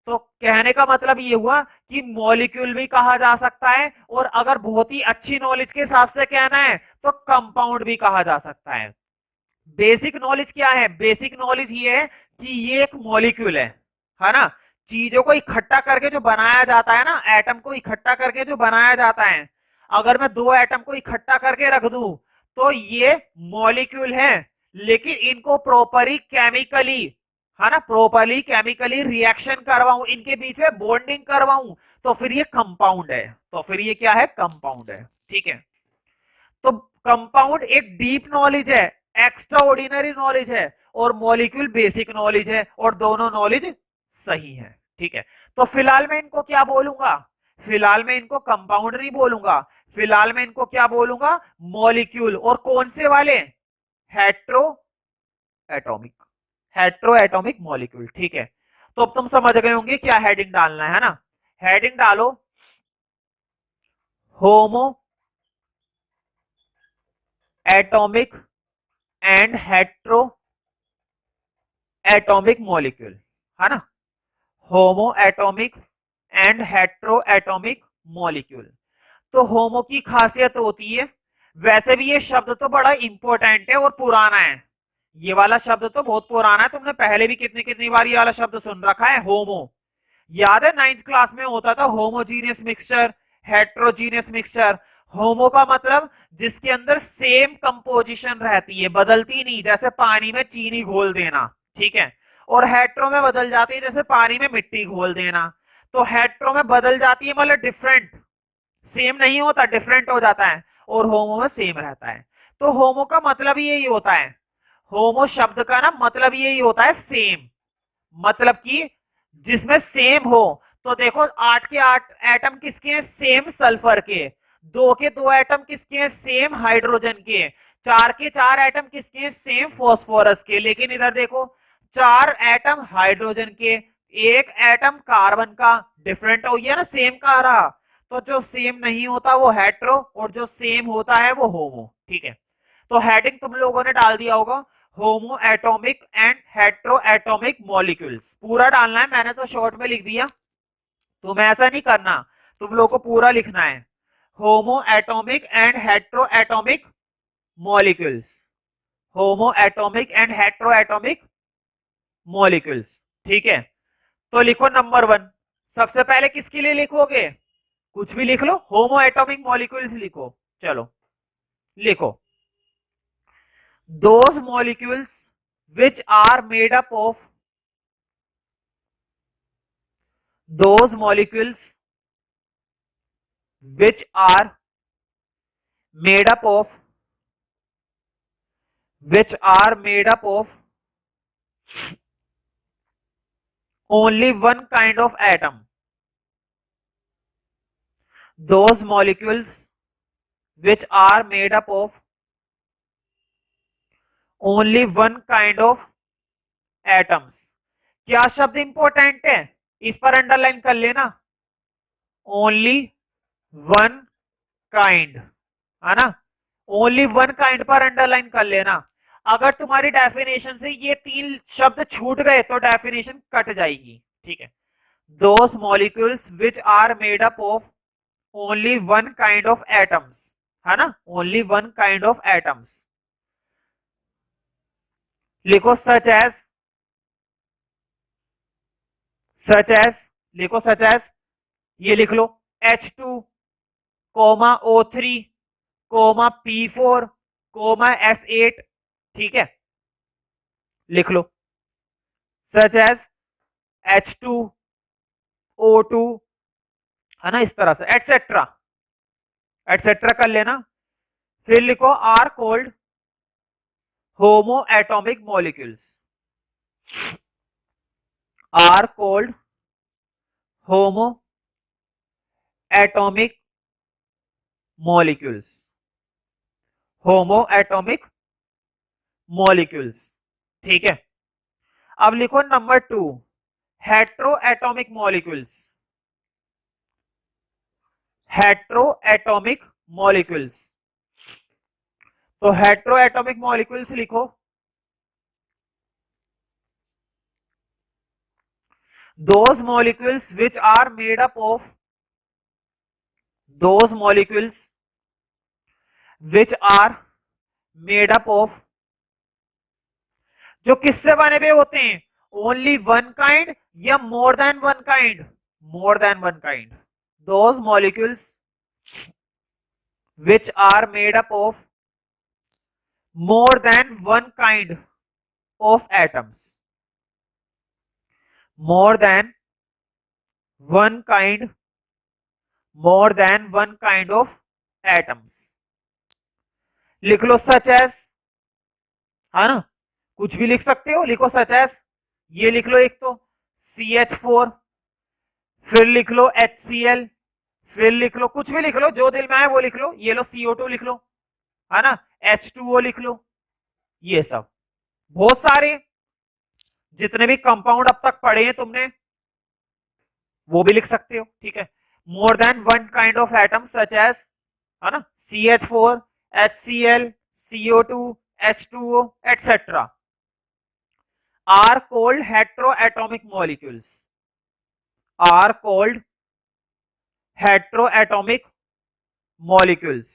तो कहने का मतलब ये हुआ कि मॉलिक्यूल भी कहा जा सकता है, और अगर बहुत ही अच्छी नॉलेज के हिसाब से कहना है तो कंपाउंड भी कहा जा सकता है। बेसिक नॉलेज क्या है? बेसिक नॉलेज ये है कि ये एक मॉलिक्यूल है ना। चीजों को इकट्ठा करके जो बनाया जाता है ना, एटम को इकट्ठा करके जो बनाया जाता है, अगर मैं 2 एटम को इकट्ठा करके रख दूं तो ये मॉलिक्यूल है। लेकिन इनको प्रॉपरली केमिकली, है ना, प्रॉपरली केमिकली रिएक्शन करवाऊं, इनके बीच में बॉन्डिंग करवाऊं, तो फिर ये कंपाउंड है। तो फिर ये क्या है? कंपाउंड है, ठीक है। तो कंपाउंड एक डीप नॉलेज है, एक्स्ट्रा ऑर्डिनरी नॉलेज है, और मॉलिक्यूल बेसिक नॉलेज है, और दोनों नॉलेज सही है, ठीक है। तो फिलहाल मैं इनको क्या बोलूंगा? फिलहाल मैं इनको कंपाउंड नहीं बोलूंगा, फिलहाल मैं इनको क्या बोलूंगा? मॉलिक्यूल। और कौन से वाले? Hetero atomic. Hetero atomic molecule, ठीक है। तो अब तुम समझ गए होंगे क्या हेडिंग डालना है ना। हेडिंग डालो होमो atomic and hetero atomic molecule, है ना। होमो atomic and hetero atomic molecule. तो होमो की खासियत होती है, वैसे भी ये शब्द तो बड़ा इंपॉर्टेंट है और पुराना है। ये वाला शब्द तो बहुत पुराना है, तुमने पहले भी कितनी कितनी बार ये वाला शब्द सुन रखा है, होमो। याद है 9th क्लास में होता था होमोजीनियस मिक्सचर, हेट्रोजीनियस मिक्सचर। होमो का मतलब जिसके अंदर सेम कंपोजिशन रहती है, बदलती नहीं, जैसे पानी में चीनी घोल देना, ठीक है। और हेट्रो में बदल जाती है, जैसे पानी में मिट्टी घोल देना। तो हेट्रो में बदल जाती है मतलब डिफरेंट, सेम नहीं होता, डिफरेंट हो जाता है। और होमो में सेम रहता है। तो होमो का मतलब ही यही होता है, होमो शब्द का ना मतलब यही होता है सेम। मतलब कि जिसमें सेम हो। तो देखो 8 के 8 एटम किसके हैं? सेम सल्फर के। 2 के 2 एटम किसके हैं? सेम हाइड्रोजन के। 4 के 4 एटम किसके हैं? सेम फॉस्फोरस के। लेकिन इधर देखो 4 एटम हाइड्रोजन के, एक एटम कार्बन का। डिफरेंट हो गया ना, सेम का आ रहा। तो जो सेम नहीं होता वो हेट्रो, और जो सेम होता है वो होमो। ठीक है, तो हेडिंग तुम लोगों ने डाल दिया होगा, होमो atomic and hetero atomic molecules. पूरा डालना है, मैंने तो शॉर्ट में लिख दिया, तुम्हें ऐसा नहीं करना, तुम लोगों को पूरा लिखना है। होमो atomic and hetero atomic molecules, homo atomic and hetero atomic molecules. ठीक है, तो लिखो नंबर 1। सबसे पहले किसके लिए लिखोगे? कुछ भी लिख लो, होमो एटॉमिक मॉलिक्यूल्स लिखो। चलो लिखो, those molecules which are made up of, those molecules which are made up of, which are made up of only one kind of atom, those molecules which are made up of only one kind of atoms। क्या शब्द important है, इस पर underline कर लेना, only one kind, है ना, only one kind पर अंडरलाइन कर लेना। अगर तुम्हारी डेफिनेशन से ये 3 शब्द छूट गए तो डेफिनेशन कट जाएगी। ठीक है, those molecules which are made up of only one kind of atoms, है ना, only one kind of atoms. लिखो सच एज, लिखो सच एज, ये लिख लो H2 coma O3 coma P4 coma S8। ठीक है, लिख लो सच एज H2 O2, है ना, इस तरह से एटसेट्रा एटसेट्रा कर लेना। फिर लिखो are called homo atomic molecules, are called homo atomic molecules, homo atomic molecules. ठीक है, अब लिखो number 2 hetero atomic molecules, hetero atomic molecules. तो हेट्रो एटॉमिक मॉलिक्यूल्स लिखो, those molecules which are made up of, those molecules which are made up of, जो किससे बने हुए होते हैं? ओनली वन काइंड या more than one kind? More than one kind. Those molecules which are made up of more than one kind of atoms, more than one kind, more than one kind of atoms. लिख लो सच as, है ना, कुछ भी लिख सकते हो, लिखो सच एज, ये लिख लो एक तो CH4, फिर लिख लो HCl, फिर लिख लो कुछ भी लिख लो, जो दिल में आए वो लिख लो, ये लो CO2 लिख लो, है ना, H2O लिख लो, ये सब बहुत सारे जितने भी कंपाउंड अब तक पढ़े हैं तुमने वो भी लिख सकते हो। ठीक है, more than one kind of atom such as, है ना, CH4 HCl CO2 H2O etc are called heteroatomic molecules, are called heteroatomic molecules।